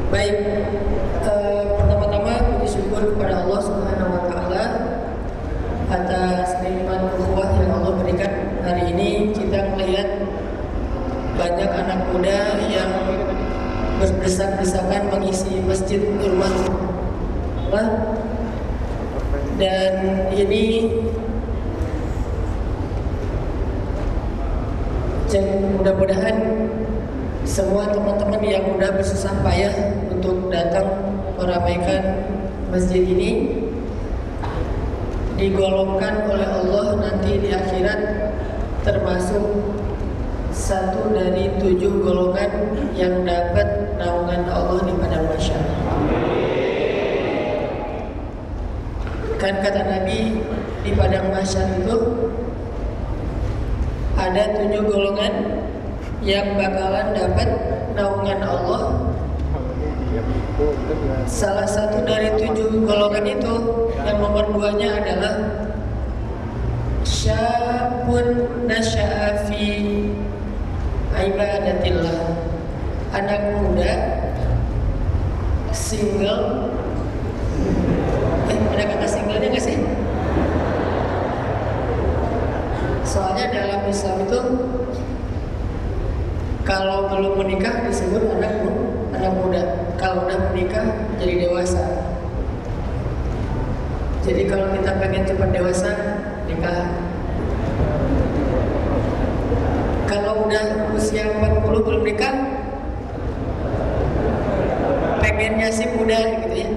Baik, pertama-tama puji syukur kepada Allah Subhanahu wa Ta'ala atas nikmat ukhuwah yang Allah berikan. Hari ini kita melihat banyak anak muda yang berdesak-desakan mengisi masjid rumah Allah, dan ini mudah-mudahan semua teman-teman yang udah bersusah payah untuk datang meramaikan masjid ini digolongkan oleh Allah nanti di akhirat termasuk satu dari 7 golongan yang dapat naungan Allah di padang mahsyar. Kan kata Nabi, di padang mahsyar itu ada 7 golongan yang bakalan dapat naungan Allah. Salah satu dari 7 golongan itu, yang nomor 2-nya adalah syabun nasya'a fi ibadatillah, anak muda single. Ada kata singlenya nggak sih? Soalnya dalam Islam itu kalau belum menikah disebut anak muda. Kalau udah menikah jadi dewasa. Jadi kalau kita pengen cepat dewasa, nikah. Kalau udah usia 40 belum nikah, pengennya sih muda gitu ya.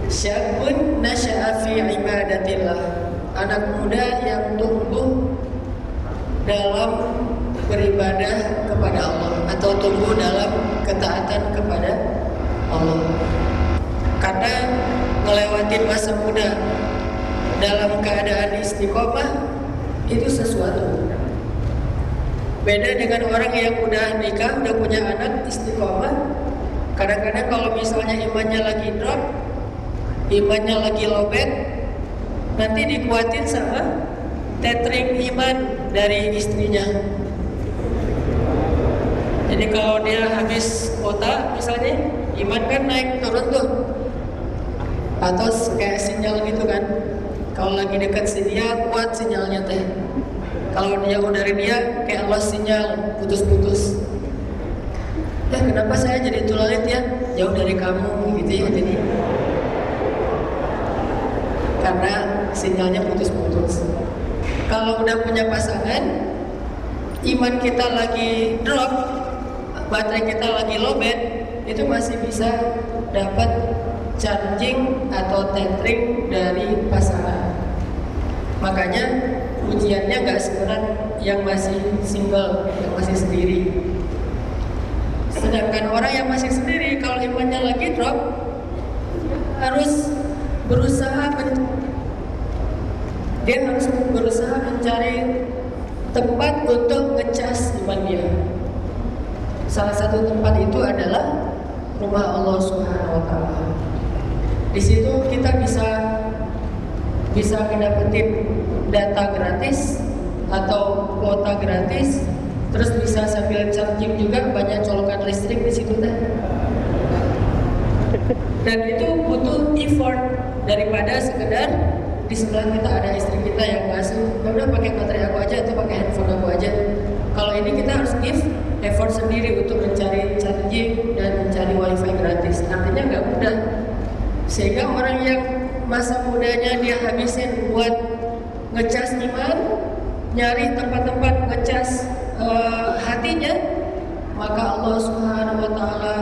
Syabun nasya'a fi ibadatillah, anak muda yang tumbuh dalam beribadah kepada Allah atau tumbuh dalam ketaatan kepada Allah. Karena ngelewatin masa muda dalam keadaan istiqomah itu sesuatu. Beda dengan orang yang udah nikah, udah punya anak istiqomah. Kadang-kadang kalau misalnya imannya lagi drop, imannya lagi lowbat, nanti dikuatin sama tethering iman dari istrinya. Jadi kalau dia habis kuota misalnya, iman kan naik turun tuh, atau kayak sinyal gitu kan. Kalau lagi dekat si dia kuat sinyalnya teh. Kalau dia jauh dari dia kayak lost sinyal, putus-putus. Ya kenapa saya jadi tulalit ya, jauh dari kamu gitu ya. Jadi karena sinyalnya putus-putus. Kalau udah punya pasangan, iman kita lagi drop, baterai kita lagi lowbat, itu masih bisa dapat charging atau tethering dari pasangan. Makanya ujiannya nggak seberat yang masih single, yang masih sendiri. Sedangkan orang yang masih sendiri, kalau imannya lagi drop, harus berusaha mencari tempat untuk ngecas iman dia. Salah satu tempat itu adalah rumah Allah Subhanahu wa Ta'ala. Di situ kita bisa mendapatkan data gratis atau kuota gratis, terus bisa sambil charging juga, banyak colokan listrik di situ teh. Dan itu butuh effort daripada sekedar di sebelah kita ada istri kita yang ngasih, ya udah pakai baterai aku aja atau pakai handphone aku aja. Kalau ini kita harus give effort sendiri untuk mencari charging dan mencari wifi gratis. Artinya nggak mudah. Sehingga orang yang masa mudanya dia habisin buat ngecas iman, nyari tempat-tempat ngecas hatinya, maka Allah Subhanahu wa Ta'ala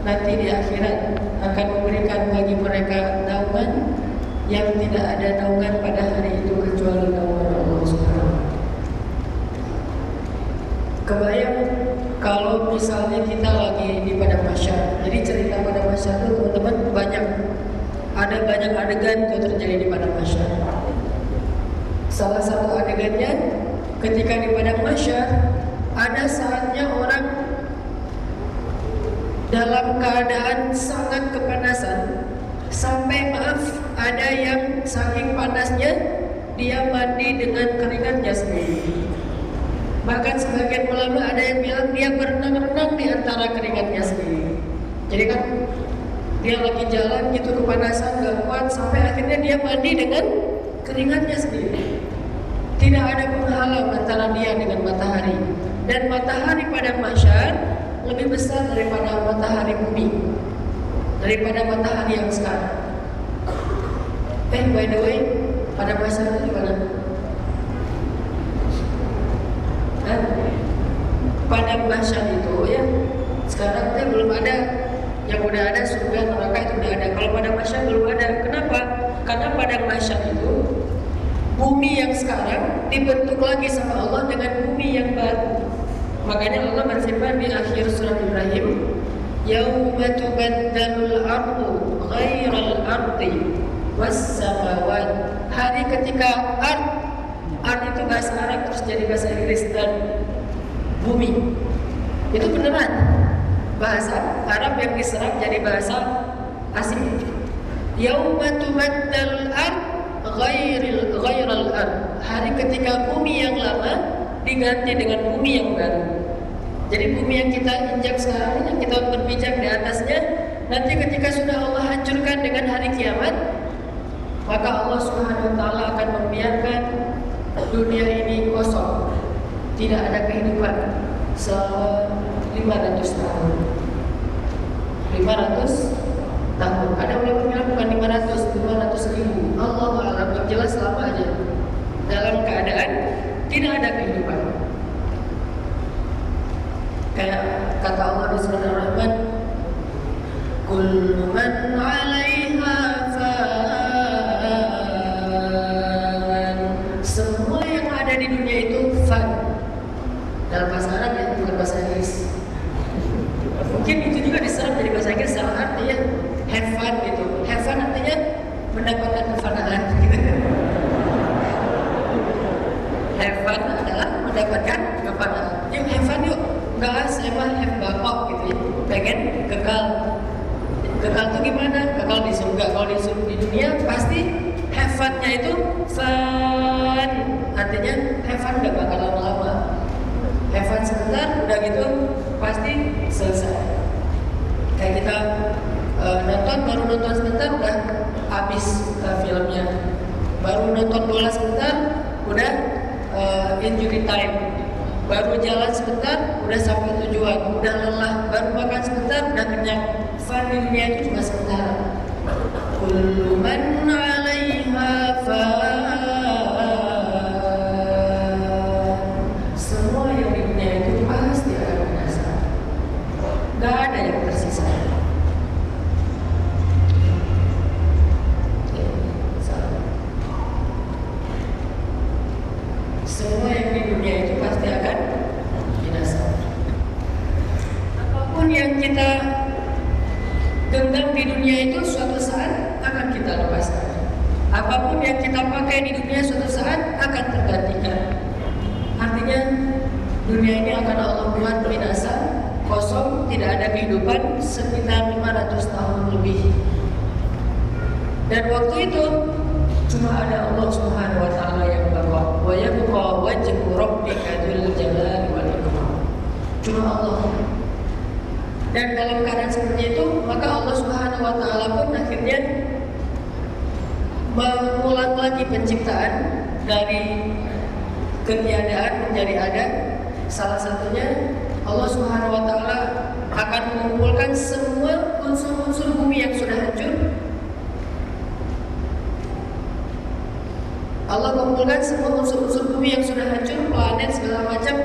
nanti di akhirat akan memberikan bagi mereka naungan yang tidak ada naungan pada hari itu kecuali naungan Allah Subhanahu. Kebayang kalau misalnya kita lagi di padang mahsyar. Jadi cerita padang mahsyar itu teman-teman ada banyak adegan yang terjadi di padang mahsyar. Salah satu adegannya ketika di padang mahsyar ada saatnya orang dalam keadaan sangat kepanasan, sampai ada yang saking panasnya dia mandi dengan keringatnya sendiri. Bahkan sebagian ulama ada yang bilang dia berenang-renang di antara keringatnya sendiri. Jadi kan dia lagi jalan gitu kepanasan gak kuat sampai akhirnya dia mandi dengan keringatnya sendiri. Tidak ada penghalang antara dia dengan matahari. Dan matahari pada mahsyar lebih besar daripada matahari bumi, daripada matahari yang sekarang. By the way, pada mahsyar itu gimana? Pada mahsyar itu ya, sekarang kita belum ada. Yang udah ada surga neraka itu udah ada. Kalau pada mahsyar belum ada. Kenapa? Karena pada mahsyar itu bumi yang sekarang dibentuk lagi sama Allah dengan bumi yang baru. Makanya Allah berfirman di akhir surat Ibrahim, "Yauma tubaddalul ardu ghairal ardi was samawat." Hari ketika ard itu bahasa Arab terus jadi bahasa Inggris, dan bumi itu beneran bahasa Arab yang diserap jadi bahasa asing. Yauma tubaddalul ard ghairal ard. Hari ketika bumi yang lama diganti dengan bumi yang baru. Jadi bumi yang kita injak sekarang, yang kita berpijak di atasnya, nanti ketika sudah Allah hancurkan dengan hari kiamat, maka Allah Subhanahu wa taala akan membiarkan dunia ini kosong. Tidak ada kehidupan selama 500 tahun. 500 tahun. Ada ulama bilang bukan 500 ribu. Allah a'lam, yang jelas selama aja. Dalam keadaan tidak ada kehidupan. Kayak kata Allah di surat Ar-Rahman, "Kullu man 'alaiha fan." Semua yang ada di dunia itu fan. Dalam bahasa Arab ya, bukan bahasa Inggris. Mungkin itu juga diserap dari bahasa Inggris sama artinya have fun gitu. Have fun artinya mendapatkan kefanaan gitu. Have fun adalah mendapatkan kefanaan. Yuk have fun yuk. Enggak, saya mah have bapak gitu ya. Pengen kekal. Kekal itu gimana? Kekal di surga. Kalau di dunia pasti have fun-nya itu fun. Artinya have fun gak bakal lama-lama. Have fun sebentar, udah gitu pasti selesai. Kayak kita baru nonton sebentar udah habis filmnya. Baru nonton bola sebentar udah injury time. Baru jalan sebentar udah sampai tujuan, udah lelah. Baru makan sebentar udah kenyang. Fun di dunia itu cuma sebentar. Kullu man 'alaiha fan. Semua yang di dunia itu pasti akan binasa. Gak ada yang tersisa. Semua yang di dunia itu pasti akan binasa. Apapun yang kita genggam di dunia itu suatu saat akan kita lepaskan. Apapun yang kita pakai di dunia suatu saat akan tergantikan. Artinya dunia ini akan Allah buat binasa, kosong, tidak ada kehidupan sekitar 500 tahun lebih. Dan waktu itu cuma ada Allah Subhanahu wa taala yang baqa. Wa yabqa wajhu rabbika dzul jalali wal ikram. Cuma Allah. Dan dalam keadaan seperti itu, maka Allah Subhanahu wa taala pun akhirnya mengulang lagi penciptaan dari ketiadaan menjadi ada. Salah satunya Allah Subhanahu wa taala akan mengumpulkan semua unsur-unsur bumi yang sudah hancur. Allah mengumpulkan semua unsur-unsur bumi yang sudah hancur, planet segala macam.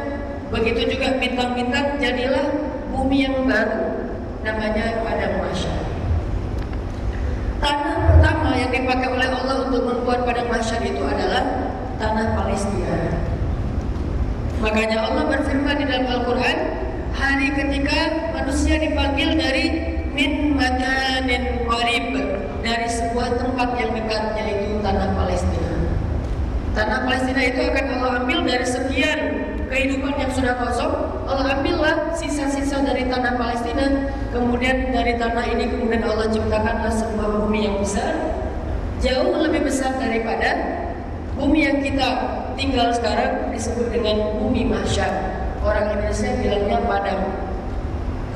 Begitu juga bintang-bintang, jadilah bumi yang baru, namanya padang mahsyar. Tanah pertama yang dipakai oleh Allah untuk membuat padang mahsyar itu adalah tanah Palestina. Makanya Allah berfirman di dalam Al-Quran, hari ketika manusia dipanggil dari min makanin qarib, dari sebuah tempat yang dekat, yaitu tanah Palestina. Tanah Palestina itu akan Allah ambil dari sekian kehidupan yang sudah kosong. Allah ambillah sisa-sisa dari tanah Palestina. Kemudian dari tanah ini kemudian Allah ciptakanlah sebuah bumi yang besar, jauh lebih besar daripada bumi yang kita tinggal sekarang, disebut dengan bumi mahsyar. Orang Indonesia bilangnya padang.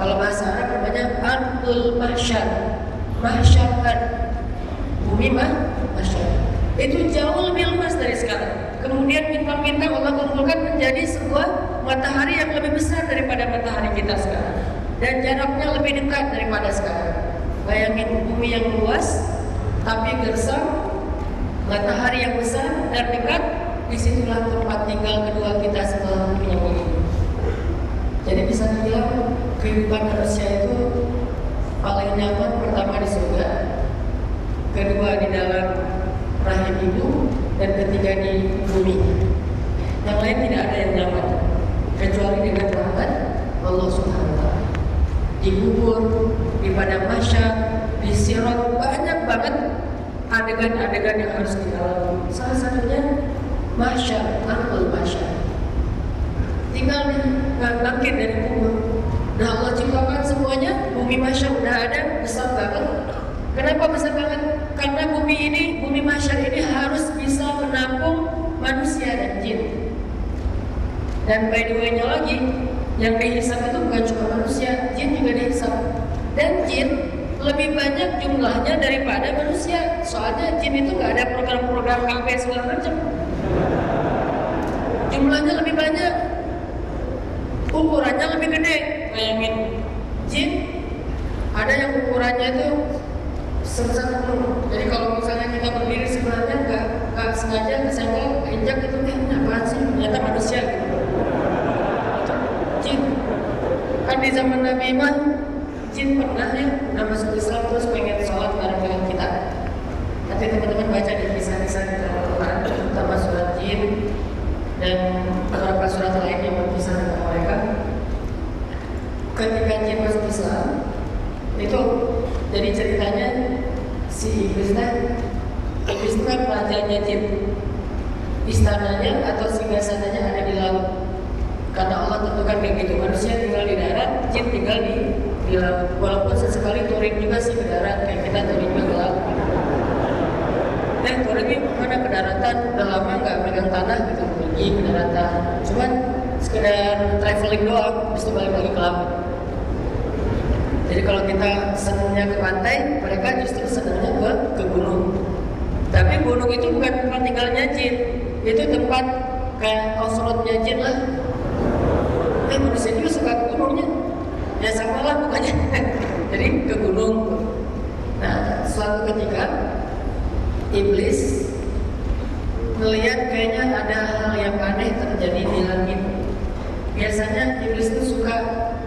Kalau bahasa Arab namanya Ardul Mahsyar, mahsyar, bumi mahsyar. Itu jauh lebih luas dari sekarang. Kemudian bintang-bintang Allah kumpulkan menjadi sebuah matahari yang lebih besar daripada matahari kita sekarang, dan jaraknya lebih dekat daripada sekarang. Bayangin bumi yang luas tapi gersang, matahari yang besar dan dekat. Disitulah tempat tinggal kedua kita setelah bumi yang ini. Jadi bisa dibilang kehidupan manusia itu paling nyaman pertama di surga, kedua di dalam rahim ibu, dan ketiga di bumi. Yang lain tidak ada yang nyaman kecuali dengan rahmat Allah Subhanahu wa Ta'ala. Di kubur, di padang mahsyar, di sirat, banyak banget adegan-adegan yang harus dilalui. Salah satunya mahsyar, ardul mahsyar. Tinggal bangkit dari kubur. Udah Allah ciptakan semuanya, bumi mahsyar udah ada, besar banget. Kenapa besar banget? Karena bumi mahsyar ini harus bisa menampung manusia dan jin. Dan by the way-nya lagi, yang dihisap itu bukan cuma manusia, jin juga dihisap. Dan jin lebih banyak jumlahnya daripada manusia. Soalnya jin itu nggak ada program-program KB segala macam. Jumlahnya lebih banyak, ukurannya lebih gede. Bayangin, jin ada yang ukurannya itu sebesar gunung. Jadi kalau misalnya kita berdiri sebelahnya nggak sengaja kesenggol, injak itu apaan sih? Ternyata manusia gitu. Jin. Kan di zaman Nabi mah jin pernah ya udah masuk Islam terus pengen sholat bareng dengan kita. Nanti teman-teman baca di kisah-kisah di dalam Al-Quran, terutama surat jin dan beberapa surat lain yang berkisah tentang mereka. Ketika jin masuk Islam, itu jadi ceritanya si Iblis itu kan rajanya jin. Istananya atau singgasananya ada di laut. Karena Allah tentukan kayak gitu, manusia tinggal di darat, jin tinggal di laut. Walaupun sesekali touring juga sih ke darat, kayak kita touring juga ke laut. Touringnya mana ke daratan, udah lama nggak megang tanah gitu, pergi ke daratan. Cuman sekedar traveling doang, habis itu balik lagi ke laut. Jadi kalau kita senangnya ke pantai, mereka justru senangnya ke gunung. Tapi gunung itu bukan tempat tinggalnya jin, itu tempat kayak offroadnya jin lah. Manusia juga suka ke gunungnya, ya sama lah pokoknya. Jadi ke gunung. Nah, suatu ketika Iblis melihat kayaknya ada hal yang aneh terjadi di langit. Biasanya Iblis itu suka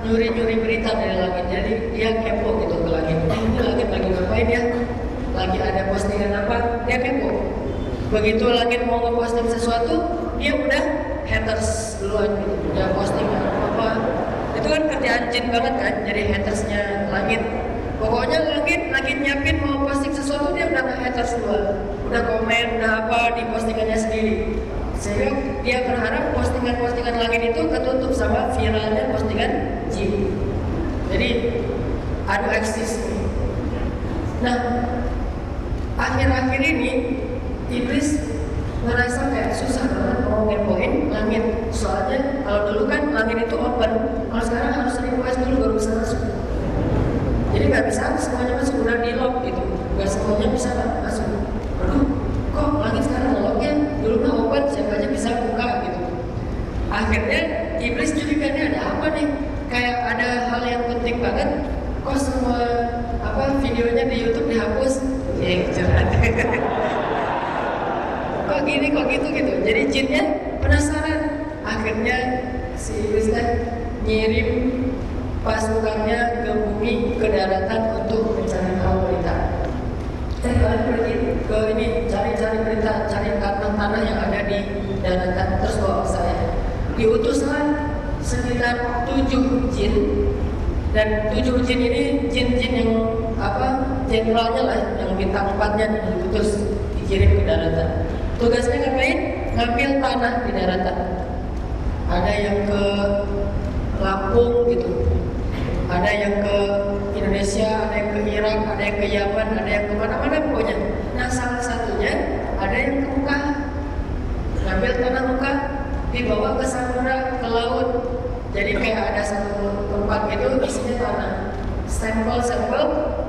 nyuri-nyuri berita dari langit. Jadi dia kepo gitu ke langit. Ini langit lagi ngapain ya? Lagi ada postingan apa? Dia kepo. Begitu langit mau ngeposting sesuatu, dia udah haters duluan gitu. Dia posting apa? Itu kan kerjaan jin banget kan, jadi hatersnya langit. Pokoknya langit lagi nyiapin mau posting sesuatu, dia udah haters duluan. Udah komen, udah apa di postingannya sendiri. Sehingga dia berharap postingan-postingan langit itu ketutup sama viralnya postingan jin. Jadi adu eksis. Nah, akhir-akhir ini Iblis ngerasa kayak susah banget mau ngepoin langit. Soalnya kalau dulu kan langit itu open, kalau sekarang harus request dulu baru bisa masuk. Jadi nggak bisa semuanya masuk, udah di lock gitu. Nggak semuanya bisa masuk. Aduh, kok langit sekarang nge-locknya? Dulu mah open, siapa aja bisa buka gitu. Akhirnya Iblis curiga, ada apa nih? Kayak ada hal yang penting banget. Kok semua videonya di YouTube dihapus? Ya curhat. Kok gini, kok gitu. Jadi jinnya penasaran. Akhirnya si Iblis ngirim pasukannya ke bumi, ke daratan untuk mencari tahu berita. Kalian pergi ke ini, cari-cari berita, cari tanah-tanah yang ada di daratan, terus bawa saya. Diutuslah sekitar 7 jin, dan 7 jin ini jin-jin yang jenderalnya lah, yang bintang 4-nya diutus dikirim ke daratan. Tugasnya ngapain? Ngambil tanah di daratan. Ada yang ke Lampung gitu, ada yang ke Indonesia, ada yang ke Irak, ada yang ke Yaman, ada yang ke mana-mana pokoknya. Nah, salah satunya ada yang ke Mekah. Ngambil tanah Mekah, dibawa ke samudra, ke laut. Jadi kayak ada satu tempat gitu isinya sampel-sampel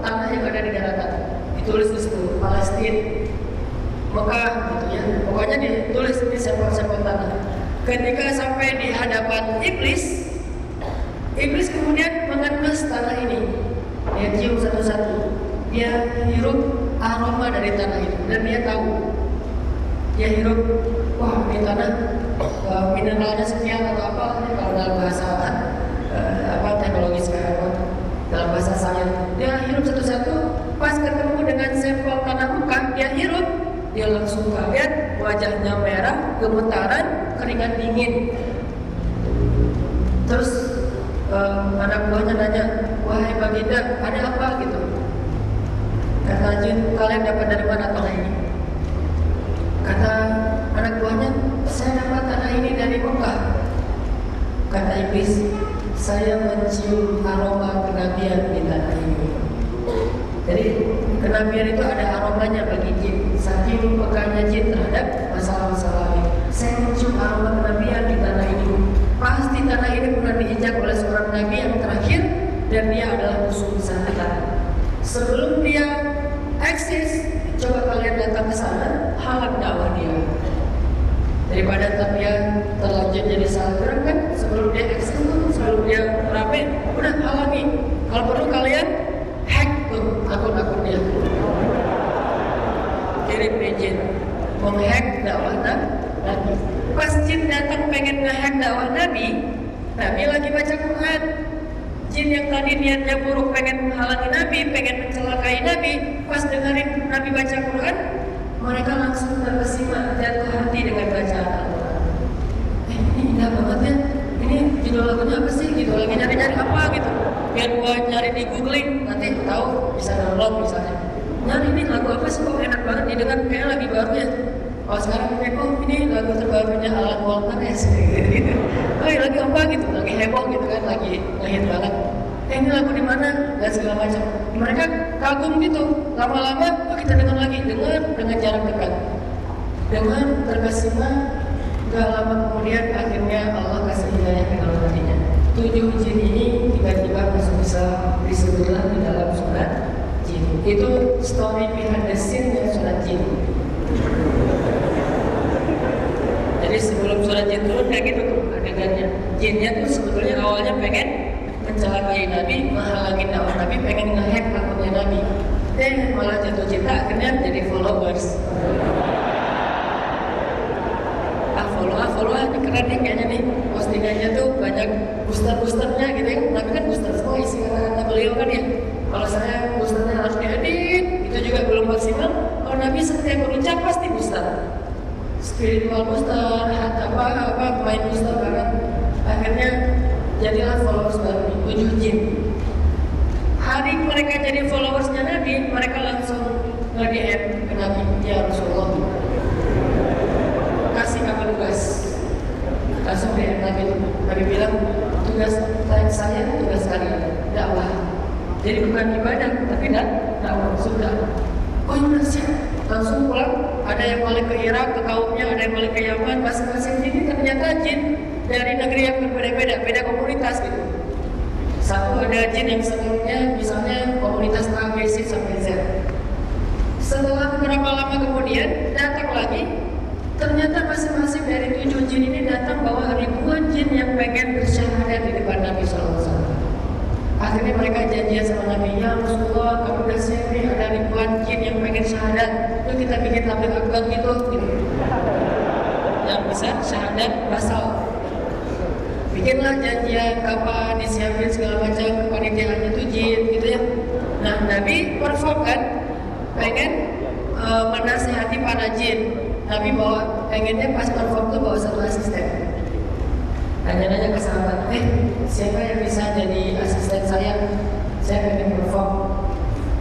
tanah yang ada di daratan. Ditulis di situ Palestina, Mekah gitu ya. Pokoknya ditulis di sampel-sampel tanah. Ketika sampai di hadapan iblis kemudian mengendus tanah ini. Dia cium satu-satu. Dia hirup aroma dari tanah itu dan dia tahu. Dia hirup, wah ini tanah mineralnya sekian atau apa kalau dalam bahasa teknologi sekarang dalam bahasa sains. Dia hirup satu-satu. Pas ketemu dengan sampel tanah Mekah, dia hirup, dia langsung kaget, wajahnya merah, gemetaran, keringat dingin. Terus anak buahnya nanya, wahai baginda, ada apa gitu? Kata jin, kalian dapat dari mana tanah ini? Kata anak buahnya, saya dapat tanah ini dari Mekah. Kata iblis, saya mencium aroma kenabian di tanah ini. Jadi kenabian itu ada aromanya bagi jin. Saking pekanya jin terhadap masalah-masalah ini. Saya mencium aroma kenabian di tanah ini. Pasti tanah ini pernah diinjak oleh seorang nabi yang terakhir dan dia adalah musuh besar kita. Sebelum dia eksis, coba kalian datang ke sana, halang dakwah dia. Daripada dia terlanjur jadi salah gerak kan, sebelum dia eksis tuh, sebelum dia rame, udah halangi. Kalau perlu kalian hack tuh akun-akun dia. Kirim izin, menghack dakwah Nabi. Pas jin datang pengen ngehack dakwah Nabi lagi baca Quran. Jin yang tadi niatnya buruk pengen menghalangi Nabi, pengen mencelakai Nabi, pas dengerin Nabi baca Quran, mereka langsung terkesima jatuh hati dengan bacaan Al-Quran. Ini indah banget ya. Ini judul lagunya apa sih? Gitu lagi nyari-nyari apa gitu. Biar gua nyari di googling, nanti tahu bisa download misalnya. Nyari ini lagu apa sih kok enak banget didengar, kayak lagi baru ya. Oh sekarang ini lagu terbarunya Alan Walker ya gitu. Oh lagi apa gitu, lagi heboh gitu kan, lagi ngehit banget. Ini lagu di mana? Dan segala macam. Mereka kagum gitu. Lama-lama, oh kita dengar lagi, dengan jarak dekat, dengan terkesima. Gak lama kemudian akhirnya Allah kasih hidayah ke dalam hatinya. 7 jin ini tiba-tiba masuk Islam, disebutlah di dalam surat jin. Itu story behind the scene yang surat jin. Jadi sebelum surat jin turun kayak gitu tuh adegannya. Jinnya tuh sebetulnya awalnya pengen mencelakai Nabi, menghalangi dakwah Nabi, pengen ngehack akunnya Nabi. Malah jatuh cinta, akhirnya jadi followers. Follow ini keren nih kayaknya nih. Postingannya tuh banyak booster-boosternya gitu ya. Tapi kan booster semua isi kata-kata beliau kan ya. Kalau saya boosternya harus diedit, itu juga belum maksimal. Kalau Nabi setiap berucap pasti booster. Spiritual booster, main booster banget. Akhirnya jadilah followers baru 7 jin. Hari mereka jadi followersnya Nabi, mereka langsung nge-DM ke Nabi, ya Rasulullah, kasih apa tugas? Langsung DM Nabi bilang, tugas saya, tugas kalian dakwah. Jadi bukan ibadah, tapi dakwah sudah. Oh iya siap. Langsung pulang, ada yang balik ke Irak, ke kaumnya, ada yang balik ke Yaman, masing-masing ini ternyata jin dari negeri yang berbeda-beda, beda komunitas gitu. Satu ada jin yang sebelumnya misalnya komunitas ABC sampai Z. Setelah beberapa lama kemudian datang lagi, ternyata masing-masing dari 7 jin ini datang bawa ribuan jin yang pengen bersyahadat di depan Nabi SAW. Akhirnya mereka janjian sama Nabi, ya Rasulullah, kamu udah siap nih, ada ribuan jin yang pengen syahadat, yuk kita bikin tabligh akbar gitu. Yang bisa syahadat basal. Bikinlah janjian kapan disiapin segala macam, kepanitiaannya tuh jin gitu ya. Nah Nabi perform kan, pengen menasihati para jin. Nabi pengennya pas perform tuh bawa satu asisten. Nanya-nanya ke sahabat, siapa yang bisa jadi asisten saya? Saya pengen perform.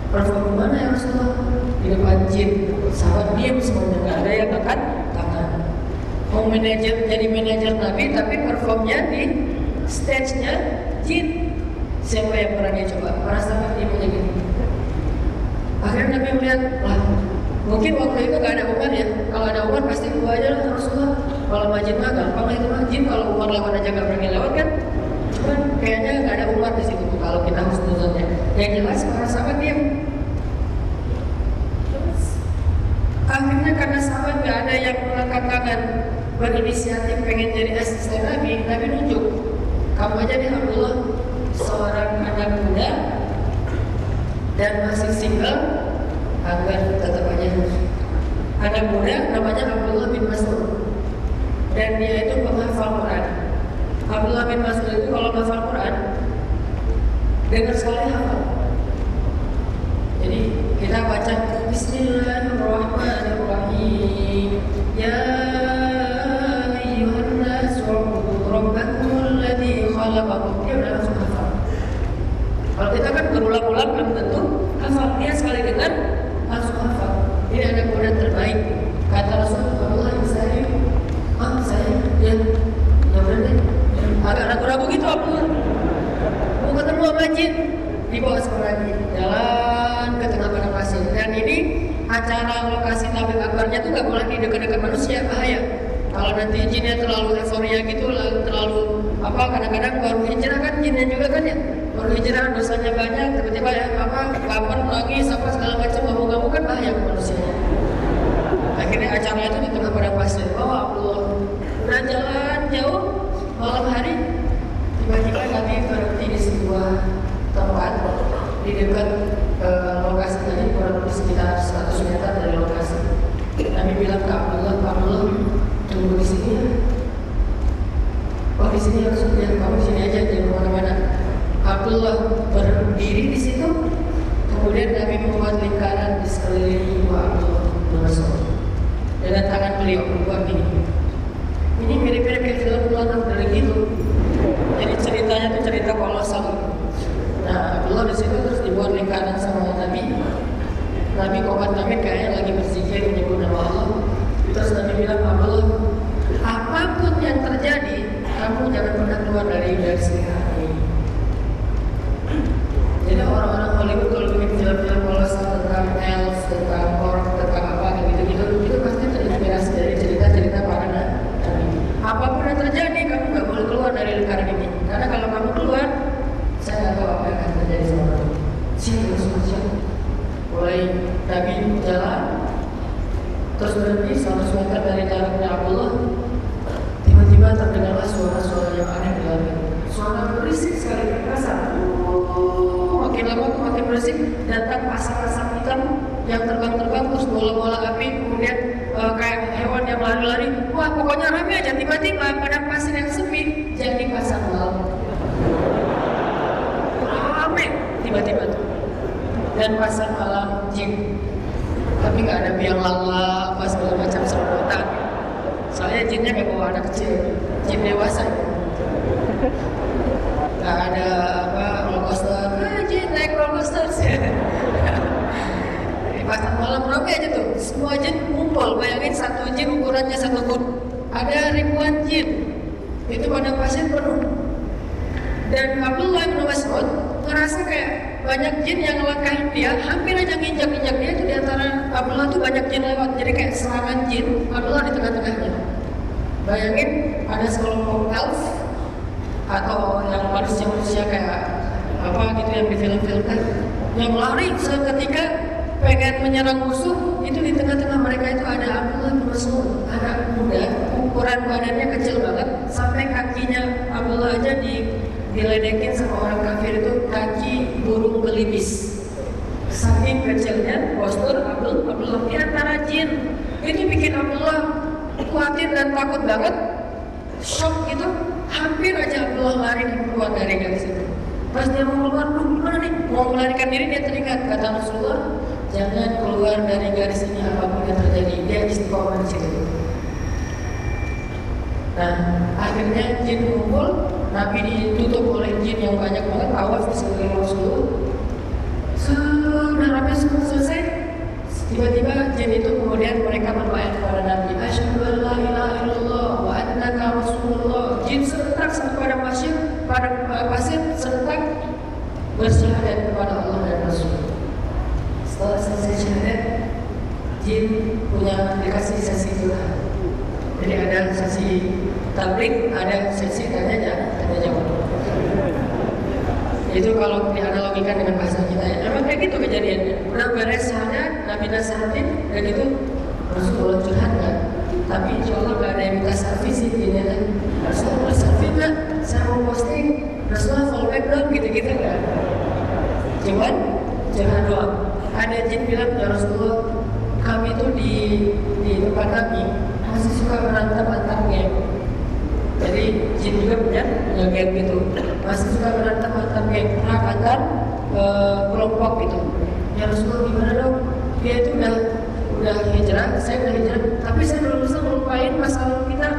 Perform di mana ya Rasulullah? Di depan jin. Sahabat diam semuanya, nggak ada yang angkat tangan. Mau jadi manajer Nabi, tapi performnya di stage-nya jin. Siapa yang berani coba? Para sahabat diam aja gini. Akhirnya Nabi melihat, mungkin waktu itu gak ada Umar ya. Kalau ada Umar pasti gua aja lah Rasulullah. Kalau majid mah gampang lah itu mah. Jin kalau Umar lewat aja gak berani lewat kan. Cuman kayaknya gak ada Umar di situ kalau kita harus nuzulnya. Yang jelas para sahabat diam. Akhirnya karena sahabat gak ada yang mengangkat tangan berinisiatif pengen jadi asisten Nabi, Nabi nunjuk, kamu aja nih Abdullah, seorang anak muda dan masih single, agar tetap aja anak muda namanya Abdullah bin Mas'ud dan dia itu penghafal Quran. Abdullah bin Mas'ud itu kalau menghafal Quran dengar sekali hafal. Jadi kita baca Bismillahirrahmanirrahim. Ya ayyuhan nas u'budu rabbakumul ladzi khalaqakum. Dia udah langsung hafal. Kalau kita kan berulang-ulang belum tentu hafal. Dia sekali dengar langsung hafal. Ini anak muda terbaik. Kata Rasulullah saya, saya ya benar. Agak ragu-ragu gitu Abdullah. Mau ketemu sama jin, dibawa sekolah lagi, jalan ke tengah padang pasir. Dan ini acara lokasi tablik akbarnya tuh nggak boleh di dekat-dekat manusia, bahaya. Kalau nanti jinnya terlalu euforia gitu, terlalu kadang-kadang baru hijrah kan jinnya juga kan ya, baru hijrah dosanya banyak, tiba-tiba ya lapar, nangis, segala macam, ngomong-ngomong kan bahaya ke manusia. Akhirnya acara itu di tengah padang pasir. Abdullah udah jalan jauh, malam hari tiba-tiba Nabi berhenti di sebuah tempat di dekat lokasi tadi, kurang lebih sekitar 100 meter dari lokasi. Nabi bilang ke Abdullah, tunggu di sini ya. Di sini harus kamu di sini aja, jangan kemana-mana. Abdullah berdiri di situ, kemudian Nabi membuat lingkaran di sekeliling Abdullah bin Mas'ud dengan tangan beliau berbuat gini. Ini mirip-mirip kayak film luar negeri gitu. Jadi ceritanya itu cerita kolosal. Nah, Abdullah di situ terus dibuat lingkaran sama Nabi. Nabi komat Nabi kayaknya lagi berzikir menyebut nama Allah. Terus Nabi bilang, Abdullah, apapun yang terjadi, kamu jangan pernah keluar dari sini. Jadi orang-orang Hollywood kalau bikin film-film kolosal tentang elf, tentang orc, tentang apa gitu-gitu, itu pasti terinspirasi dari cerita-cerita para nabi. Apapun yang terjadi, kamu nggak boleh keluar dari lingkaran ini. Karena kalau kamu keluar, saya nggak tahu apa yang akan terjadi sama kamu. Siap. Mulai Nabi jalan, terus berhenti 100 meter dari jaraknya Abdullah. Tiba-tiba terdengarlah suara-suara yang aneh di langit. Suara berisik sekali, kasar. Makin lama makin berisik. Datang asap-asap hitam yang terbang-terbang, terus bola-bola api, kemudian kayak hewan yang lari-lari. Wah, pokoknya rame aja. Tiba-tiba padang pasir yang sepi jadi pasar malam. Rame tiba-tiba tuh. Dan pasar malam jin. Tapi nggak ada biang lala, apa segala macam serobotan. Soalnya jinnya nggak bawa anak kecil, jin dewasa. Nggak ada roller coaster, jin naik roller coaster sih. Di pasar malam rame aja tuh, semua jin ngumpul. Bayangin satu jin ukurannya 1 foot, ada ribuan jin. Itu pada pasir penuh. Dan Abdullah bin Mas'ud ngerasa kayak banyak jin yang ngelangkahin dia, hampir aja nginjak-injak dia. Itu diantara Abdullah tuh banyak jin lewat, jadi kayak serangan jin. Abdullah di tengah-tengahnya. Bayangin ada sekelompok elf atau yang manusia-manusia kayak gitu yang di film-film kan, yang lari seketika pengen menyerang musuh. Itu di tengah-tengah mereka itu ada Abdullah bin Mas'ud, anak muda, ukuran badannya kecil banget, sampai kakinya Abdullah aja diledekin sama orang kafir itu kaki burung belibis. Saking kecilnya postur Abdullah di antara jin. Itu bikin Abdullah khawatir dan takut banget, shock gitu. Hampir aja Abdullah lari keluar dari garis itu. Pas dia mau keluar, gimana nih? Mau melarikan diri, dia teringat kata Rasulullah, jangan keluar dari garis ini apapun yang terjadi. Dia istiqomah di situ. Nah, akhirnya jin kumpul. Nabi ditutup oleh jin yang banyak banget, awas di sekeliling Rasulullah. Sudah ramai selesai. Tiba-tiba jin itu kemudian mereka berdoa kepada Nabi, asyhadu an la ilaha illallah wa annaka rasulullah. Jin serentak sampai pada pasir serentak bersyahadat kepada Allah dan Rasul. Setelah selesai syahadat, jin dikasih sesi doa. Jadi ada sesi tablik, ada sesi tanya jawab. Itu kalau dianalogikan dengan bahasa kita ya. Emang kayak gitu kejadiannya. Udah beres saja, Nabi nasihatin, dan itu Rasulullah curhat kan. Tapi insya Allah gak ada yang minta selfie sih gini kan. Rasulullah selfie nggak? Saya mau posting. Rasulullah follow back dong gitu-gitu kan. Cuman jangan doang. Ada jin bilang ya Rasulullah, kami itu di tempat kami masih suka berantem antar geng. Jadi jin juga punya geng gitu. Masih suka berantem antar geng, perang antar kelompok gitu. Ya Rasulullah gimana dong? Dia itu udah hijrah, saya udah hijrah, tapi saya belum bisa melupain masa lalu kita.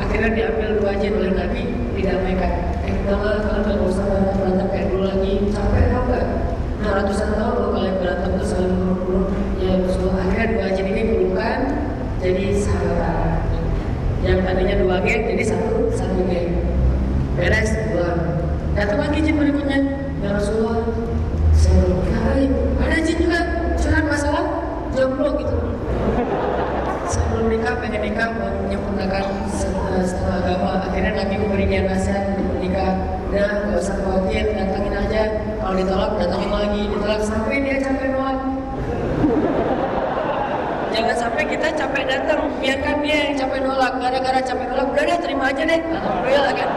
Akhirnya diambil 2 jin oleh Nabi, didamaikan. Udahlah, kalian gak usah berantem kayak dulu lagi. Capek tau gak? Nah, ratusan tahun loh kalian berantem terus saling bunuh. Ya Rasulullah, akhirnya 2 jin ini pelukan jadi sahabat. Yang tadinya 2 geng jadi satu geng. Beres, pulang. Datang lagi jin berikutnya. Ya Rasulullah, saya belum nikah. Ada jin juga curhat masalah jomblo gitu. Saya belum nikah, pengen nikah, menyempurnakan setengah agama. Akhirnya Nabi memberi dia nasihat untuk menikah. Udah, gak usah khawatir, datangin aja. Kalau ditolak, datangin lagi. Ditolak sampai dia capek nolak. Jangan sampai kita capek datang, biarkan dia yang capek nolak. Gara-gara capek nolak, udah deh terima aja deh. Alhamdulillah kan.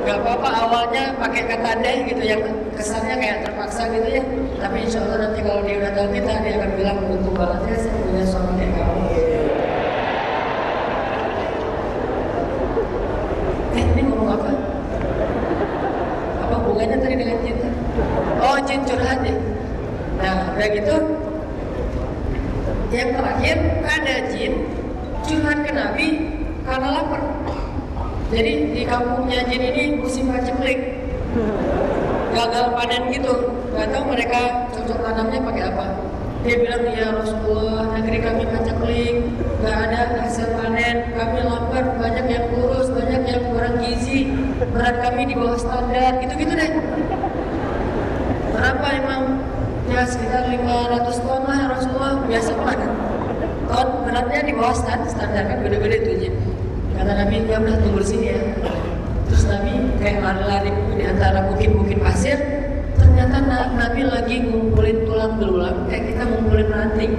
Gak apa-apa awalnya pakai kata deh gitu yang kesannya kayak terpaksa gitu ya. Tapi insya Allah nanti kalau dia udah tahu kita, dia akan bilang beruntung banget ya saya punya suami kayak kamu. Ini ngomong apa? Apa hubungannya tadi dengan cinta? Oh, jin curhat ya. Nah, udah gitu. Yang terakhir ada jin curhat ke Nabi karena lapar. Jadi di kampungnya jin ini musim paceklik, gagal panen gitu. Gak tahu mereka cocok tanamnya pakai apa. Dia bilang, ya Rasulullah, negeri kami paceklik, gak ada hasil panen, kami lapar, banyak yang kurus, banyak yang kurang gizi, berat kami di bawah standar, gitu-gitu deh. Berapa emang? Ya sekitar 500 ton lah ya Rasulullah, biasa banget. Ton beratnya di bawah standar kan, gede-gede tuh jin. Kata Nabi, ya udah tunggu sini ya. Terus Nabi kayak lari-lari di antara bukit-bukit pasir. Ternyata Nabi lagi ngumpulin tulang belulang, kayak kita ngumpulin ranting.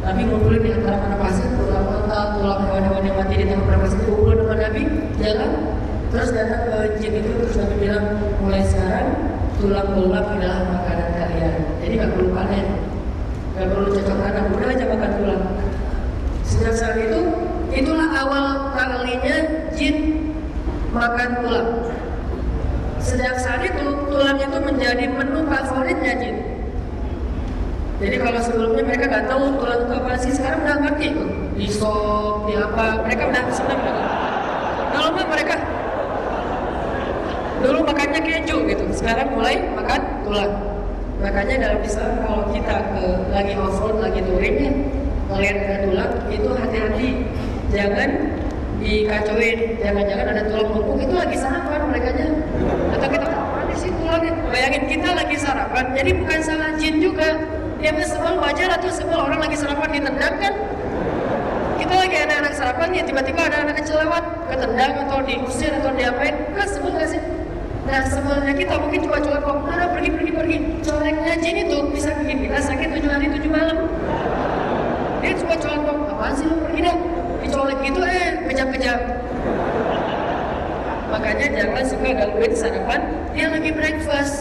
Nabi ngumpulin di antara mana pasir, tulang otak, tulang hewan-hewan yang mati di tengah pasir, kumpulin dengan Nabi, jalan. Terus datang ke jin itu, terus Nabi bilang, mulai sekarang tulang belulang adalah makanan kalian. Jadi gak perlu panen, gak perlu cocok tanam, udah aja makan tulang. Sejak saat itu, itulah awal kalinya jin makan tulang. Sejak saat itu, tulang itu menjadi menu favoritnya jin. Jadi kalau sebelumnya mereka nggak tahu tulang itu apa sih, sekarang udah ngerti tuh. Di sop, di apa, mereka udah senang banget. Kalau mah mereka dulu makannya keju gitu, sekarang mulai makan tulang. Makanya dalam Islam kalau kita lagi off-road, lagi touring ya, ngelihat ada tulang, itu hati-hati. Jangan dikacauin, jangan-jangan ada tulang mumpuk, itu lagi sarapan merekanya. Atau kita, mana sih tulangnya? Bayangin kita lagi sarapan, jadi bukan salah jin juga. Dia sebel, wajar atau sebel orang lagi sarapan ditendang kan? Kita lagi ada anak sarapan, ya tiba-tiba ada anak kecil lewat, ketendang atau diusir atau diapain, kan sebel gak sih? Nah sebelnya kita mungkin coba-coba kok, mana pergi. Coleknya jin itu bisa bikin kita sakit 7 hari 7 malam. Dia coba colek kok, apaan sih lu pergi dah? Dicolek gitu kejam-kejam. Makanya jangan suka gangguin sarapan, dia lagi breakfast.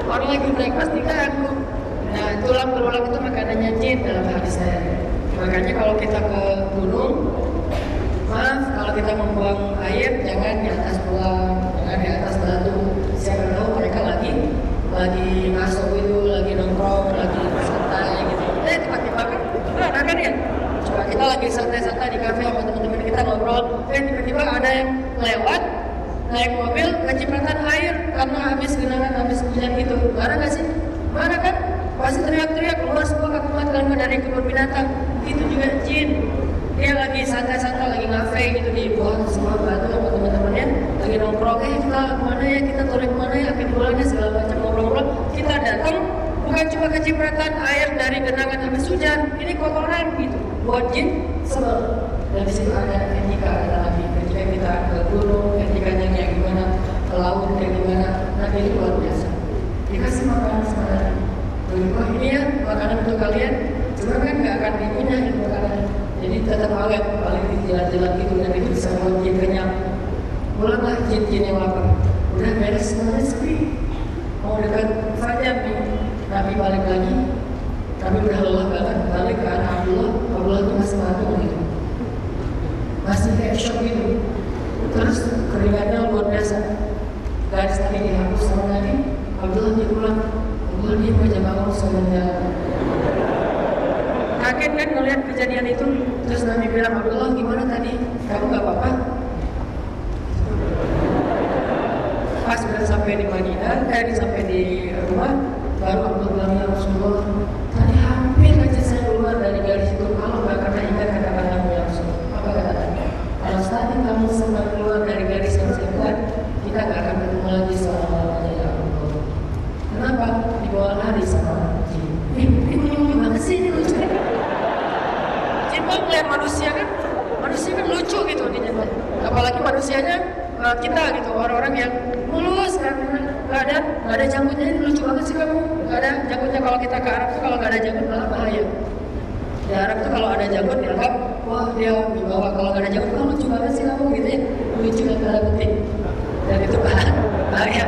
Orang lagi breakfast diganggu. Nah tulang belulang itu makanannya jin dalam hadis saya. Makanya kalau kita ke gunung, maaf kalau kita membuang air jangan di atas tulang, jangan di atas batu. Siapa tahu mereka lagi masuk itu, lagi nongkrong, lagi santai gitu. Tiba-tiba kan ya. Coba kita lagi santai-santai di kafe sama teman-teman kita ngobrol, tiba-tiba ada yang lewat naik mobil kecipratan air karena habis genangan, habis hujan gitu. Marah nggak sih? Marah kan? Pasti teriak-teriak keluar semua kekuatan karena dari kebun binatang. Itu juga jin. Dia lagi santai-santai, lagi ngafe gitu di bawah semua batu sama teman-temannya, lagi nongkrong. Kita kemana ya? Kita touring kemana ya? Akhir bulannya segala macam ngobrol-ngobrol. Kita datang bukan cuma kecipratan air dari genangan habis hujan, ini kotoran gitu. Buat jin sebel. Dan di situ ada etika kata Nabi. Ketika kita ke gunung, etikanya kayak gimana, ke laut kayak gimana. Nabi itu luar biasa. Dikasih makanan sama Nabi. Wah ini ya makanan untuk kalian. Cuma kan nggak akan dikunyahin makanan. Jadi tetap awet, paling dijilat-jilat gitu dan itu bisa buat jin kenyang. Pulanglah jin-jin yang lapar. Udah beres semuanya sepi. Mau dekat Fajar nih, Nabi balik lagi. Nabi udah lelah banget, balik ke anak Abdullah. Abdullah itu masih matung gitu, masih kayak shock gitu. Terus keringatnya luar biasa. Garis tadi dihapus sama Nabi. Abdullah dia pulang. Abdullah dia aja bangun sebenarnya. Kaget kan ngeliat kejadian itu. Terus Nabi bilang, Abdullah gimana tadi? Kamu gak apa-apa? Pas udah sampai di Madinah, sampai di rumah, baru Abdullah bilang, ya Rasulullah, tadi hampir aja saya keluar dari garis itu. Kalau gak karena ingat kata-katamu ya Rasulullah. Apa kata Nabi? Kalau tadi kamu sempat keluar dari garis yang saya buat, kita gak akan ketemu lagi selama-lamanya ya Rasulullah. Kenapa? Dibawa lari sama jin. Ini gimana sih ini lucu? Jin kan melihat manusia kan lucu gitu dinyata. Apalagi manusianya kita gitu, orang-orang yang mulus kan, nggak ada janggutnya. Ini lucu banget sih kamu, nggak ada janggutnya. Kalau kita ke Arab tuh kalau nggak ada janggut malah bahaya. Di Arab tuh kalau ada janggut dianggap wah dia dibawa, kalau nggak ada janggut tuh lucu banget sih kamu gitu ya, lucu dan tanda kutip, dan itu bahaya.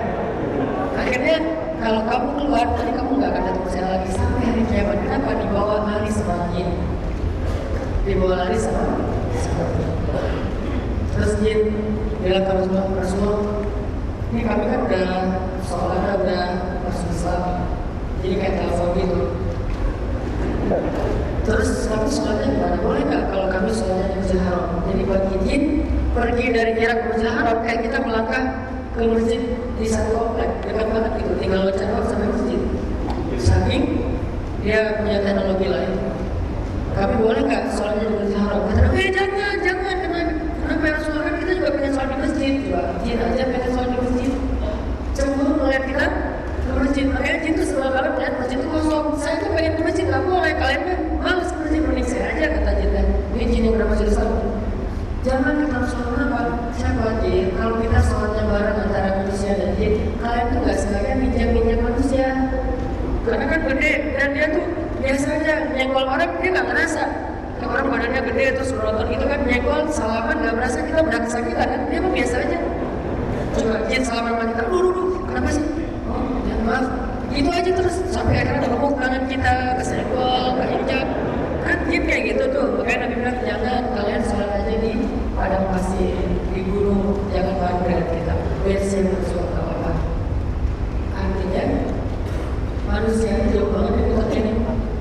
Akhirnya kalau kamu keluar nanti kamu nggak akan ketemu saya lagi sampai hari kiamat. Kenapa? Dibawa lari sama jin, dibawa lari sama jin. Terus jin bilang ke Rasulullah, ini kami kan udah sholatnya udah masuk Islam, jadi kayak telepon gitu. Terus kami sholatnya gimana? Boleh nggak kalau kami sholatnya di Masjidil Haram? Jadi bagi jin pergi dari Irak ke Masjidil Haram kayak kita melangkah ke masjid di satu komplek, dekat banget gitu, tinggal loncat sampai masjid. Saking dia punya teknologi lain. Kami boleh nggak sholatnya di Masjidil Haram? Kata jangan, kenapa ya Rasulullah, kan kita juga pengen sholat di masjid. Jin aja pengen sholat di masjid, cemburu melihat kita ke masjid. Makanya jin tuh sebelum kalian melihat masjid itu kosong. Saya tuh pengen ke masjid, nggak boleh. Kalian kan malas ke masjid, mending saya aja, kata jin. Ini jin yang udah masuk Islam. Jangan kita sholat apa? Siapa jin? Kalau kita sholatnya bareng antara manusia dan jin, kalian tuh nggak sengaja minjam manusia. Karena kan gede dan dia tuh biasanya nyenggol orang, dia nggak ngerasa. Orang badannya gede terus berotot itu kan, nyenggol salaman nggak merasa kita udah kesakitan kan, dia mah biasa aja. Coba jin salaman sama kita, kenapa sih? Oh ya maaf, itu aja terus sampai akhirnya berumur tangan kita kesenggol, keinjak. Kan jin kayak gitu tuh. Makanya Nabi bilang jangan, kalian sholat aja di padang pasir, di gunung, jangan bareng dengan kita. Biasanya bersuara apa? Artinya manusia jauh banget dari Tuhan ini.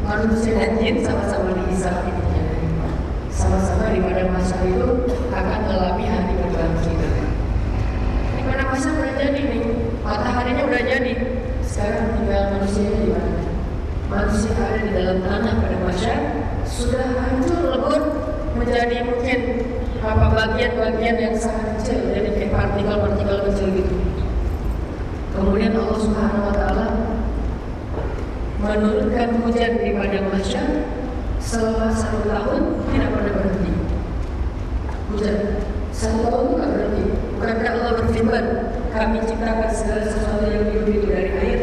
Manusia dan jin sama-sama dihisab ini. Sama-sama di padang mahsyar itu akan mengalami hari berbangkit. Di padang mahsyar udah jadi nih, mataharinya udah jadi. Sekarang tinggal manusianya di mana? Manusia ada di dalam tanah padang mahsyar sudah hancur lebur menjadi mungkin bagian-bagian yang sangat kecil, jadi kayak partikel-partikel kecil gitu. Kemudian Allah Subhanahu Wa Taala menurunkan hujan di padang mahsyar selama 1 tahun tidak pernah berhenti. Hujan 1 tahun itu tidak berhenti. Bukankah Allah berfirman, kami ciptakan segala sesuatu yang hidup itu dari air.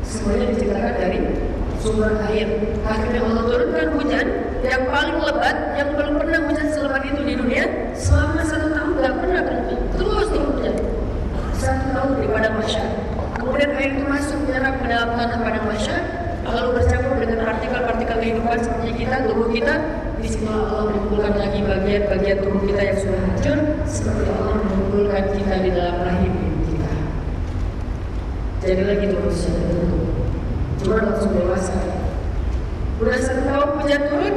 Semuanya diciptakan dari sumber air. Akhirnya Allah turunkan hujan yang paling lebat, yang belum pernah hujan selebat itu di dunia. Selama 1 tahun tidak pernah berhenti. Terus hujan 1 tahun di padang mahsyar. Kemudian air itu masuk menyerap ke dalam tanah padang mahsyar, lalu bercampur dengan partikel-partikel kehidupan seperti kita, tubuh kita. Di sini Allah mengumpulkan lagi bagian-bagian tubuh kita yang sudah hancur, seperti Allah mengumpulkan kita di dalam rahim ibu kita. Jadi lagi tuh manusia tertentu, cuma langsung dewasa. Udah 1 tahun hujan turun,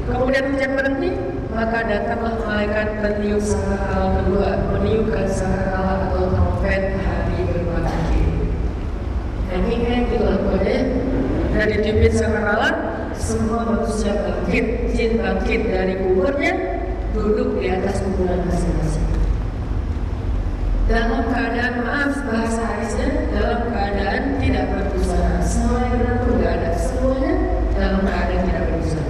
kemudian hujan berhenti, maka datanglah malaikat meniup sangkakala kedua, meniupkan sangkakala atau trompet hari berbangkit. Yang gitu lah pokoknya. Dan ditiupin sangkakala, semua manusia bangkit, jin bangkit dari kuburnya, duduk di atas kuburan masing-masing. Dalam keadaan, maaf bahasa hadisnya, dalam keadaan tidak berdosa. Semua yang benar pun tidak ada, semuanya dalam keadaan tidak berdosa.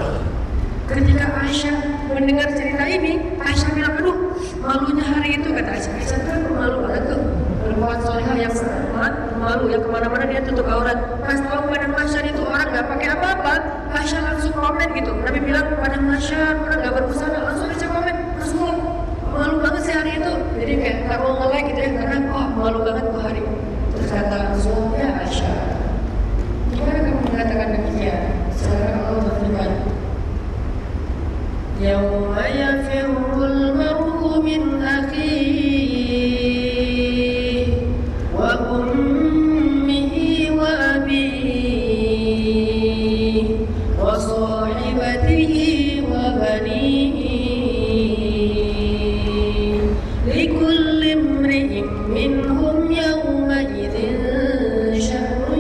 Ketika Aisyah mendengar cerita ini, Aisyah bilang, aduh, malunya hari itu, kata Aisyah. Aisyah kan malu banget tuh. Perempuan solehah yang sangat malu, yang kemana-mana dia tutup aurat. Pas tahu pada masyar itu orang nggak pakai apa-apa, Aisyah langsung komen gitu. Nabi bilang pada masyar orang nggak berbusana, langsung Aisyah komen, Rasulullah malu banget sih hari itu. Jadi kayak nggak mau nge-like gitu ya, karena malu banget tuh hari. Terus kata Rasulullah, ya Aisyah, gimana kamu mengatakan demikian? Sekarang Allah berfirman, Yawma yafirrul mar'u min akhihi wa ummihi wa abihi wa sahibatihi wa banihi likulli imri'in minhum yawma idzin sya'nun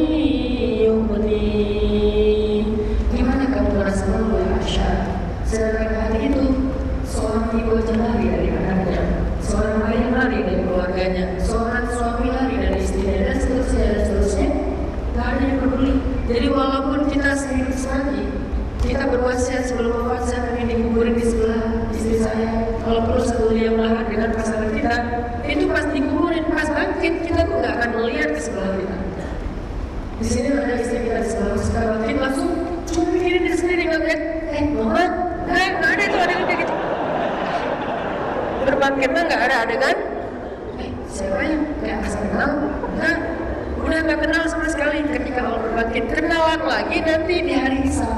yughnihi. Gimana kamu merasa malu ya Aisyah? Sedangkan hari itu seorang ibu aja lari dari anaknya, seorang ayah lari dari keluarganya, seorang suami lari dari istrinya, dan seterusnya. Gak ada yang peduli. Jadi walaupun kita sehidup semati, kita berwasiat sebelum wafat, saya ingin dikuburin di sebelah istri saya. Kalau perlu satu liang lahan dengan pasangan kita, itu pas dikuburin, pas bangkit, kita tuh gak akan melihat ke sebelah kita. Di sini ada istri kita di sebelah kita bangkit, langsung cuma mikirin diri sendiri, nggak lihat, mama. Nggak ada tuh adegan kayak gitu. Berbangkit mah nggak ada adegan. Siapa yang kayak asal kenal? Nggak, udah nggak kenal sama sekali. Ketika Allah berbangkit, kenalan lagi nanti di hari hisab.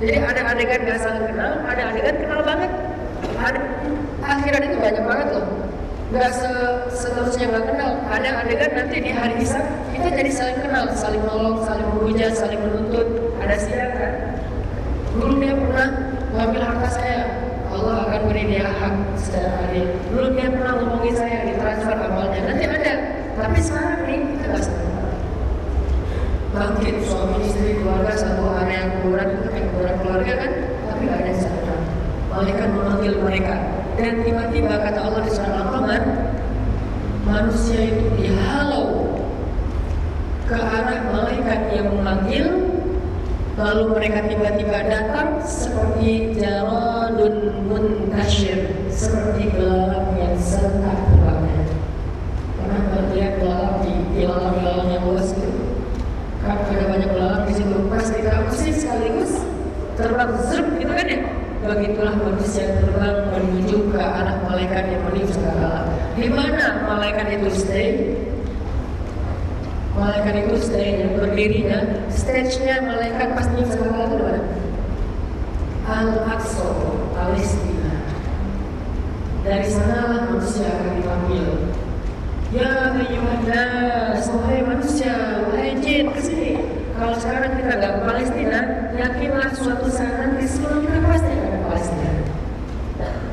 Jadi ada adegan nggak saling kenal, ada adegan kenal banget. Akhirat itu banyak banget loh. Nggak seterusnya nggak kenal. Ada adegan nanti di hari hisab kita jadi saling kenal, saling nolong, saling menghujat, saling menuntut. Ada sidang kan? Dulu dia pernah mengambil harta saya, Allah akan beri dia hak secara adil. Dulu dia pernah ngomongin saya, ditransfer amalnya, nanti ada. Tapi sekarang nih kita nggak sadar. Bangkit suami istri keluarga satu area kuburan, itu kayak kuburan keluarga kan, tapi nggak ada yang sadar. Malaikat memanggil mereka, dan tiba-tiba kata Allah di surah Al-Qamar, manusia itu dihalau ke arah malaikat yang memanggil. Lalu mereka tiba-tiba datang seperti jaradun muntashir, seperti belalang yang serentak terbangnya. Pernah melihat belalang di ilalang yang luas itu? Kan ada banyak belalang di situ. Pas kita usir sekaligus terbang zrup gitu kan ya? Begitulah manusia terbang menuju ke arah malaikat yang menuju segala. Di mana malaikat itu stay? Malaikat itu stage-nya, berdirinya, stage-nya malaikat pas di segala itu mana? Al-Aqsa, Palestina. Dari sanalah manusia akan dipanggil. Ya ayyuhan nas, wahai manusia, wahai jin, kesini. Kalau sekarang kita nggak ke Palestina, yakinlah suatu saat nanti semua kita pasti akan ke Palestina.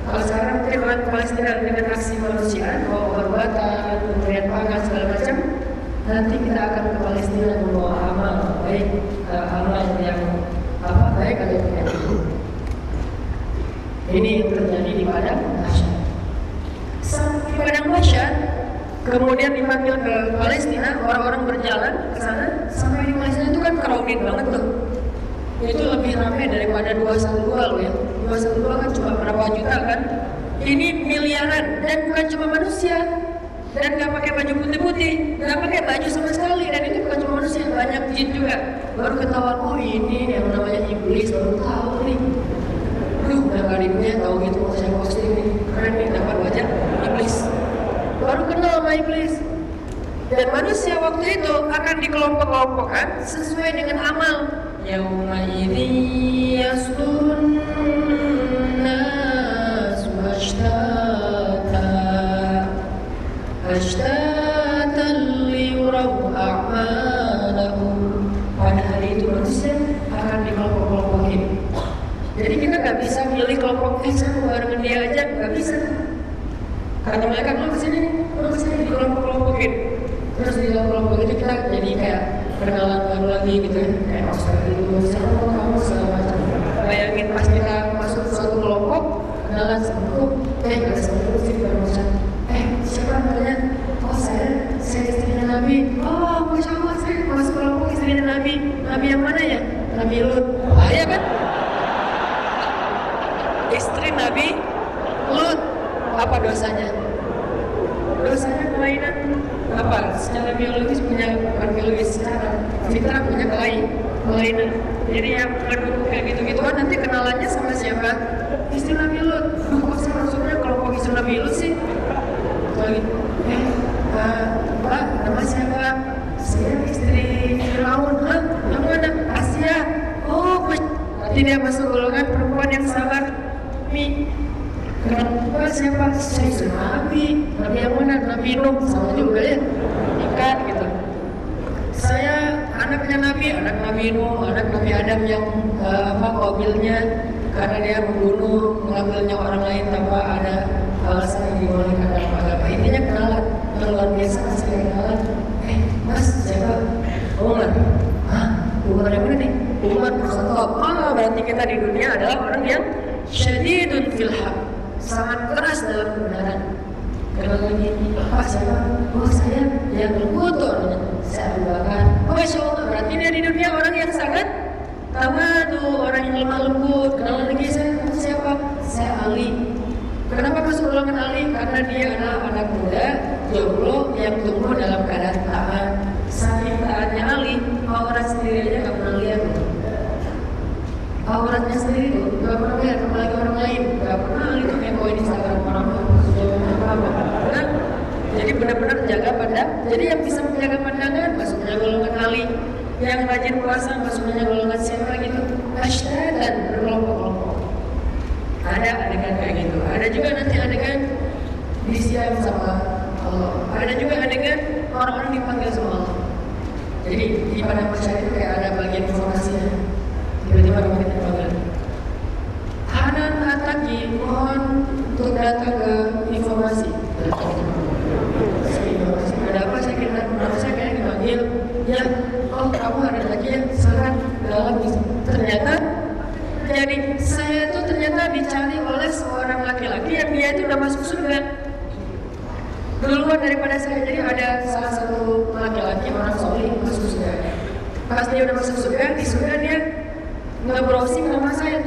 Kalau sekarang mungkin orang ke Palestina dengan aksi manusia, mau obat-obatan, pemberian pangan segala macam, nanti kita akan ke Palestina membawa amal, baik amal yang baik atau tidak. Ini yang terjadi di padang mahsyar. Sampai di padang mahsyar, kemudian dipanggil ke Palestina, orang-orang berjalan ke sana. Sampai di Palestina itu kan crowded banget tuh. Itu lebih ramai daripada 212 loh ya. 212 kan cuma berapa juta kan? Ini miliaran, dan bukan cuma manusia. Dan nggak pakai baju putih-putih, nggak pakai baju sama sekali, dan itu bukan cuma manusia, banyak jin juga. Baru ketahuan, oh ini yang namanya iblis, baru tahu nih. Udah kali punya tahu gitu, saya posting nih, keren nih dapat wajah iblis. Baru kenal sama iblis. Dan manusia waktu itu akan dikelompok-kelompokkan sesuai dengan amal. Yauma idzi yasdurun nas ashtatan liyuraw a'malahum. Pada hari itu manusia akan dikelompok-kelompokin. Jadi kita nggak bisa milih kelompok saya barengan dia aja, nggak bisa. Kata mereka lo kesini dikelompok-kelompokin. Terus di dalam kelompok itu kita jadi kayak perkenalan baru lagi gitu ya, kayak Oscar dulu, siapa kamu segala macam. Bayangin pas kita masuk suatu kelompok, kenalan sama ada satu sih barusan. Siapa namanya? Oh saya istrinya Nabi. Oh masya Allah, saya masuk kelompok istrinya Nabi. Nabi yang mana ya? Nabi Lut. Bahaya kan? istri Nabi Lut. Apa dosanya? Dosanya kelainan. Apa? Secara biologis punya, bukan biologis, secara fitrah punya kelainan. Jadi yang mendukung kayak gitu-gitu kan nanti kenalannya sama siapa? Istri Nabi Lut. Kok sih maksudnya kelompok istri Nabi Lut sih? Lagi, Pak, nama siapa? Saya istri Firaun. Hah? Yang mana? Asia. Oh, berarti dia masuk golongan perempuan yang sabar. Kenapa siapa? Saya istri Nabi. Nabi yang mana? Nabi Nuh. Sama juga ya. Ikat gitu. Saya anaknya Nabi, anak Nabi Nuh, anak Nabi Adam yang qabilnya karena dia membunuh, mengambil nyawa orang lain tanpa ada alasan yang dibolehkan dalam agama. Intinya kenalan yang luar biasa, saya kenalan. Mas, siapa? Umar. Hah? Umar yang mana nih? Umar bin Khattab. Berarti kita di dunia adalah orang yang syadidun fil haq, sangat keras dalam kebenaran. Kenal lagi, Pak siapa? Oh saya yang lembut orangnya. Saya Abu Bakar. Masya Allah, berarti dia di dunia orang yang sangat tawadu, orang yang lemah lembut. Kenal lagi saya, siapa? Saya Ali. Kenapa masuk golongan Ali? Karena dia adalah anak muda, jomblo yang tumbuh dalam keadaan taat. Saking taatnya Ali, aurat sendiri aja nggak pernah lihat. Auratnya sendiri tuh nggak pernah lihat, apalagi orang lain. Nggak pernah Ali tuh ngepoin Instagram orang apa. Nah, jadi benar-benar jaga pandang. Jadi yang bisa menjaga pandangan masuknya golongan Ali. Yang rajin puasa masuknya golongan siapa gitu. Asyad dan berkelompok-kelompok. Ada adegan kayak gitu. Ada juga nanti adegan disiam sama Allah. Ada juga adegan orang-orang dipanggil sama Allah. Jadi di padang masyarakat itu kayak ada bagian informasinya. Tiba-tiba kita dipanggil. Hanan Ataki mohon untuk datang ke informasi. Ada apa? Saya kira saya kayak dipanggil. Ya, oh kamu ada lagi ya? Silakan dalam. Ternyata jadi saya itu ternyata dicari oleh seorang laki-laki yang dia itu udah masuk surga duluan daripada saya. Jadi ada salah satu laki-laki orang soleh masuk surga. Pas dia udah masuk surga, di surga dia nge-browsing nama saya.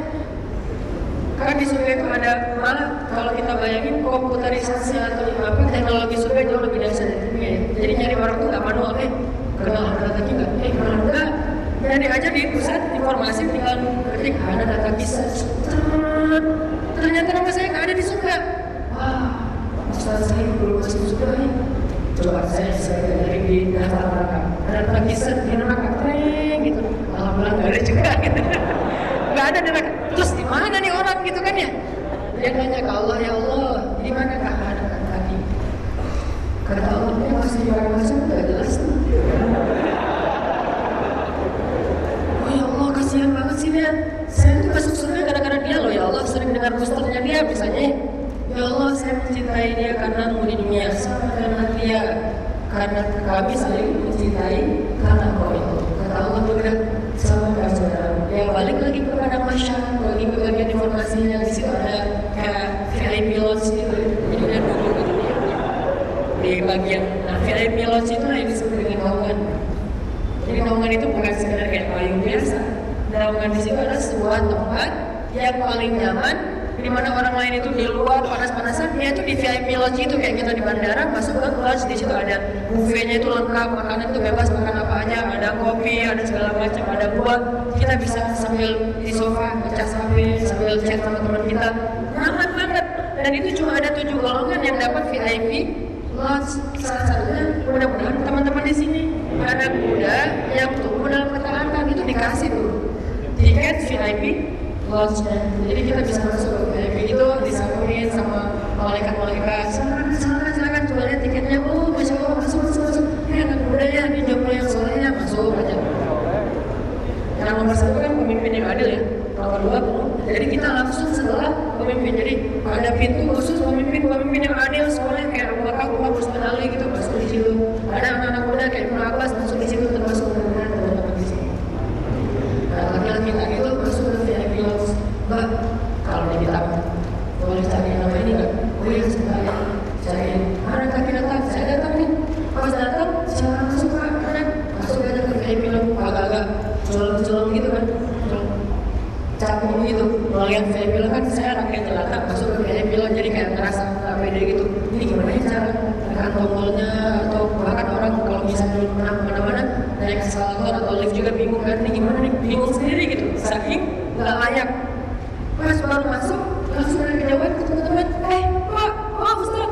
Karena di surga itu ada, malah kalau kita bayangin komputerisasi atau apa teknologi surga jauh lebih dahsyat dari dunia ya. Jadi nyari orang tuh nggak manual, kenal ada lagi nggak? Kenal enggak? Jadi aja di pusat informasi tinggal ketik ada data kisah. Ternyata nama saya nggak ada di surga. Wah, Ustaz saya belum masuk surga nih. Coba saya dari di daftar neraka. Ada data kisah di neraka gitu. Alhamdulillah nggak ada juga gitu. Nggak ada neraka. Terus di mana nih orang gitu kan ya? Dia nanya ke Allah, ya Allah, di mana kah ada tadi? Kata Allah, dia masih orang masuk nggak jelas. Oh ya Allah, kasihan banget sih dia. Saya tuh masuk surga gara-gara dia loh ya Allah. Sering dengar posternya dia misalnya. Ya Allah, saya mencintai dia karena mau di dunia sama karena dia. Karena kami saling mencintai karena kau ya Allah. Kata Allah benar sama kamu saudara. Yang balik lagi kepada masyarakat, bagi bagian informasinya di situ ada kayak VIP Lodge gitu. Jadi ada dulu gitu di bagian. Nah VIP Lodge itu yang disebut dengan naungan. Jadi naungan itu bukan sekedar kayak payung biasa. Naungan di situ adalah sebuah tempat yang paling nyaman, di mana orang lain itu di luar panas-panasan, dia itu di VIP Lodge itu kayak kita di bandara masuk ke lodge. Di situ ada buffetnya itu lengkap, makanan itu bebas makan apa aja, ada kopi, ada segala macam, ada buah. Kita bisa sambil di sofa baca sambil chat sama teman kita, nyaman banget. Dan itu cuma ada 7 golongan yang dapat VIP Lodge. Salah satunya mudah-mudahan teman-teman di sini anak muda yang tumbuh dalam ketaatan itu dikasih tuh tiket VIP Lodge-nya. Jadi kita bisa masuk ke VIP itu, disamperin sama malaikat-malaikat. Silakan coba lihat tiketnya. Oh, masya Allah, masuk. Ini anak muda ya, ini jomblo yang solehnya, masuk aja. Yang nomor 1 kan pemimpin yang adil ya. Nomor 2, jadi kita langsung setelah pemimpin. Jadi ada pintu khusus pemimpin yang adil, soleh kayak Abu Bakar, Umar, Utsman, Ali gitu masuk di situ. Ada anak-anak muda kayak Ibnu Abbas masuk di situ, termasuk teman-teman di sini. Nah, laki-laki tadi itu masuk ke VIP Lodge. Mbak, kalau di kita boleh cari nama ini nggak? Oh iya, saya cari. Mana kaki datang? Saya datang nih. Pas datang, saya masuk ke mana? Masuk aja ke VIP Lodge. Agak-agak colong-colong gitu kan, capung gitu. kalau yang VIP lo kan saya rakyat jelata masuk ke VIP lo jadi kayak ngerasa nggak pede gitu. Ini gimana ya cara tekan tombolnya atau bahkan orang kalau misalnya kemana-mana naik eskalator atau lift juga bingung kan, ini gimana nih, bingung sendiri gitu, saking nggak layak. Pas baru masuk langsung ada kejauhan ke teman-teman, pak, Ustaz,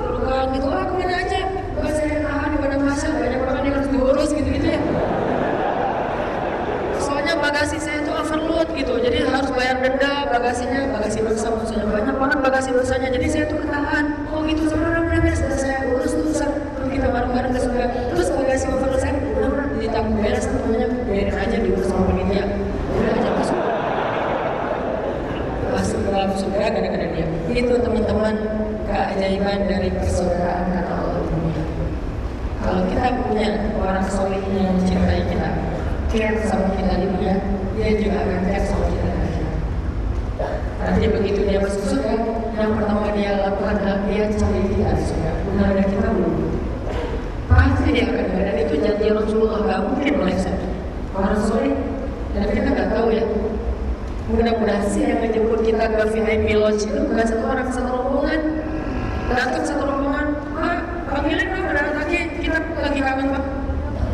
bukan gitu, kemana aja, saya tahan di mana masa banyak orang yang harus diurus gitu-gitu ya. Soalnya bagasi saya itu overload gitu, jadi harus bayar denda bagasinya, bagasi dosa maksudnya banyak banget bagasi dosanya, jadi saya tuh ketahan. Oh gitu, sebenarnya sudah saya urus tuh, kita bareng-bareng ke surga. Terus bagasi overload saya udah ditanggung beres, namanya biarin aja diurus sama panitia, udah aja masuk ke dalam surga gara-gara dia. Itu teman-teman keajaiban dari persaudaraan kata Allah dunia. Kalau kita punya orang soleh yang mencintai kita, care sama kita di dunia, dia juga akan care sama kita di akhirat. Nanti begitu dia masuk surga, yang pertama dia lakukan adalah dia cari kita di surga. Benar ada kita belum? Pasti dia akan ada, dan itu janji Rasulullah, gak mungkin meleset. Orang soleh, dan kita nggak tahu ya. Mudah-mudahan sih yang menjemput kita ke VIP Lodge itu bukan satu orang, satu rombongan. Datang satu rombongan, panggilin Pak, berangkat lagi, kita lagi kangen Pak,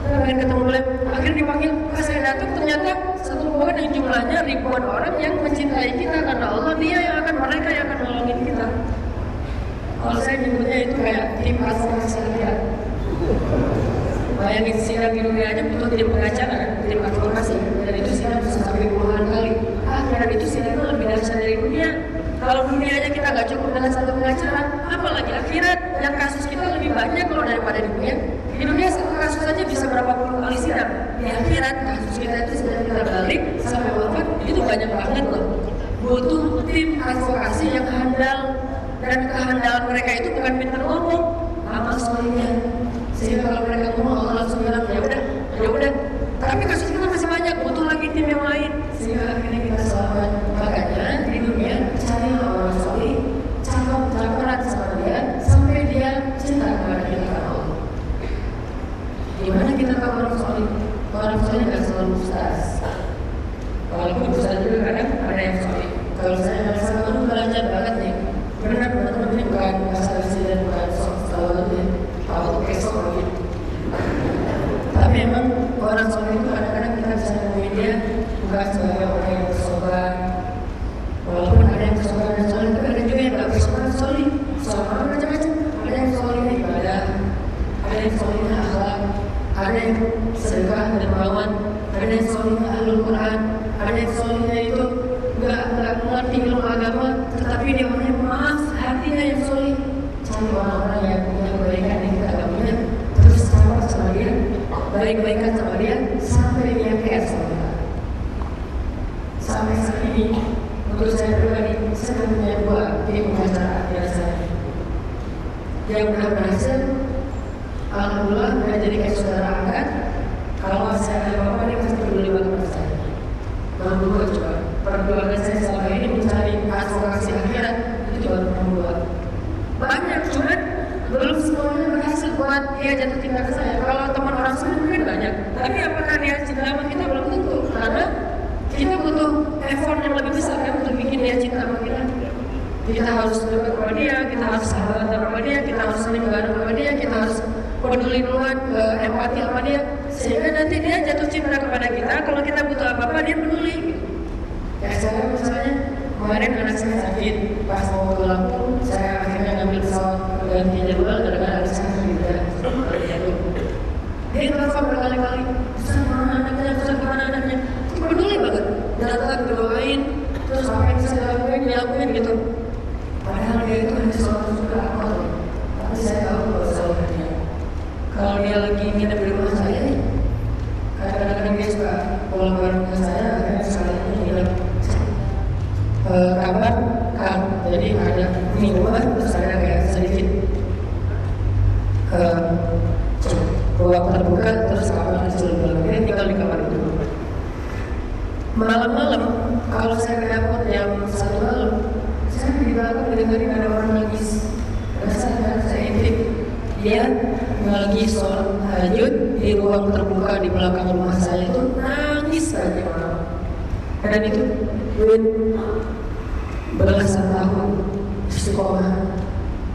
pengen ketemu boleh. Akhirnya dipanggil, pas saya datang ternyata satu rombongan yang jumlahnya ribuan orang yang mencintai kita karena Allah, dia yang akan, mereka yang akan nolongin kita. Kalau saya nyebutnya itu kayak tim advokasi rakyat. Bayangin sidang di dunia aja butuh tim pengacara, tim advokasi, dan itu sidang bisa sampai puluhan kali. Dan itu sidang itu lebih dahsyat dari dunia. Kalau dunia aja kita nggak cukup dengan satu pengacara, apalagi akhirat yang kasus kita lebih banyak kalau daripada di dunia. Di dunia satu kasus saja bisa berapa puluh kali sidang. Di akhirat kasus kita itu sudah kita balik sampai wafat itu banyak banget loh. Butuh tim advokasi yang handal, dan kehandalan mereka itu bukan pintar ngomong, amal solehnya. Sehingga kalau mereka ngomong Allah langsung bilang ya udah. Tapi kasus kita masih banyak, butuh lagi tim yang lain. Sehingga akhirnya kita selamat. Makanya di dunia cari orang soleh, cakap sama dia sampai dia cinta kepada kita Allah. Gimana kita tahu orang soleh? Orang soleh nggak selalu ustaz. Walaupun ustaz juga kadang ada yang soleh. Kalau saya merasa kamu belajar banget nih, benar teman-teman ini bukan asal dan bukan selalu ya. Tahu besok lagi. Tapi emang orang soleh itu kadang-kadang kita bisa nemuin dia bukan sebagai orang yang bersobat. Walaupun ada yang bersobat dan soleh, tapi ada juga yang nggak bersobat dan soleh. Soalnya macam-macam. Ada yang solehnya ibadah, ada yang solehnya akhlak, ada yang sedekah dan dermawan, ada yang solehnya ahlul Quran, ada yang solehnya itu nggak mengerti ilmu agama, tetapi dia orangnya maaf, hatinya yang soleh. Cari orang-orang yang punya kebaikan yang kita nggak punya, terus sabar sama dia, baik-baikan sama dia, sampai dia care sama kita. Sampai saat ini, menurut saya pribadi, saya punya dua tim pengacara biasa yang udah berhasil. Alhamdulillah, udah jadi kayak saudara angkat. Kalau saya ada apa-apa, dia pasti peduli banget sama saya. Nomor 2 coba, perjuangan saya selama ini mencari advokasi akhirat itu baru nomor 2. Banyak, cuman belum semuanya berhasil buat dia jatuh cinta ke saya. Kalau teman orang soleh mungkin banyak, tapi apakah dia cinta sama kita belum tentu. Karena kita butuh effort yang lebih besar kan untuk bikin dia cinta sama kita. Kita harus dekat sama dia, kita harus sahabat sama dia, kita harus sering bareng sama dia, kita harus peduli duluan, empati sama dia, sehingga nanti dia jatuh cinta kepada kita. Kalau kita butuh apa-apa dia peduli. Ya saya misalnya kemarin anak saya sakit, pas mau ke Lampung, saya akhirnya ngambil pesawat ganti jadwal gara-gara anak saya tidak jatuh. Dia telepon berkali-kali, Ustaz kemana anaknya? Peduli banget, datang doain, terus apa yang bisa dilakuin gitu. Padahal dia itu hanya seorang suka amal, tapi saya tahu kalau salahnya. Kalau dia lagi nginep di rumah saya, kadang-kadang dia suka pulang bareng ke saya, akhirnya salahnya nginep. Kamar kan, jadi ada minuman, terus ada kayak sedikit ruang terbuka, terus kamar kecil belakang. Dia tinggal di kamar itu. Malam-malam, kalau saya ke dapur jam 1 malam, saya di belakang dengerin ada orang nangis. Saya intip, dia lagi sholat tahajud di ruang terbuka di belakang rumah saya itu nangis saja orang. Dan itu belasan tahun istiqomah.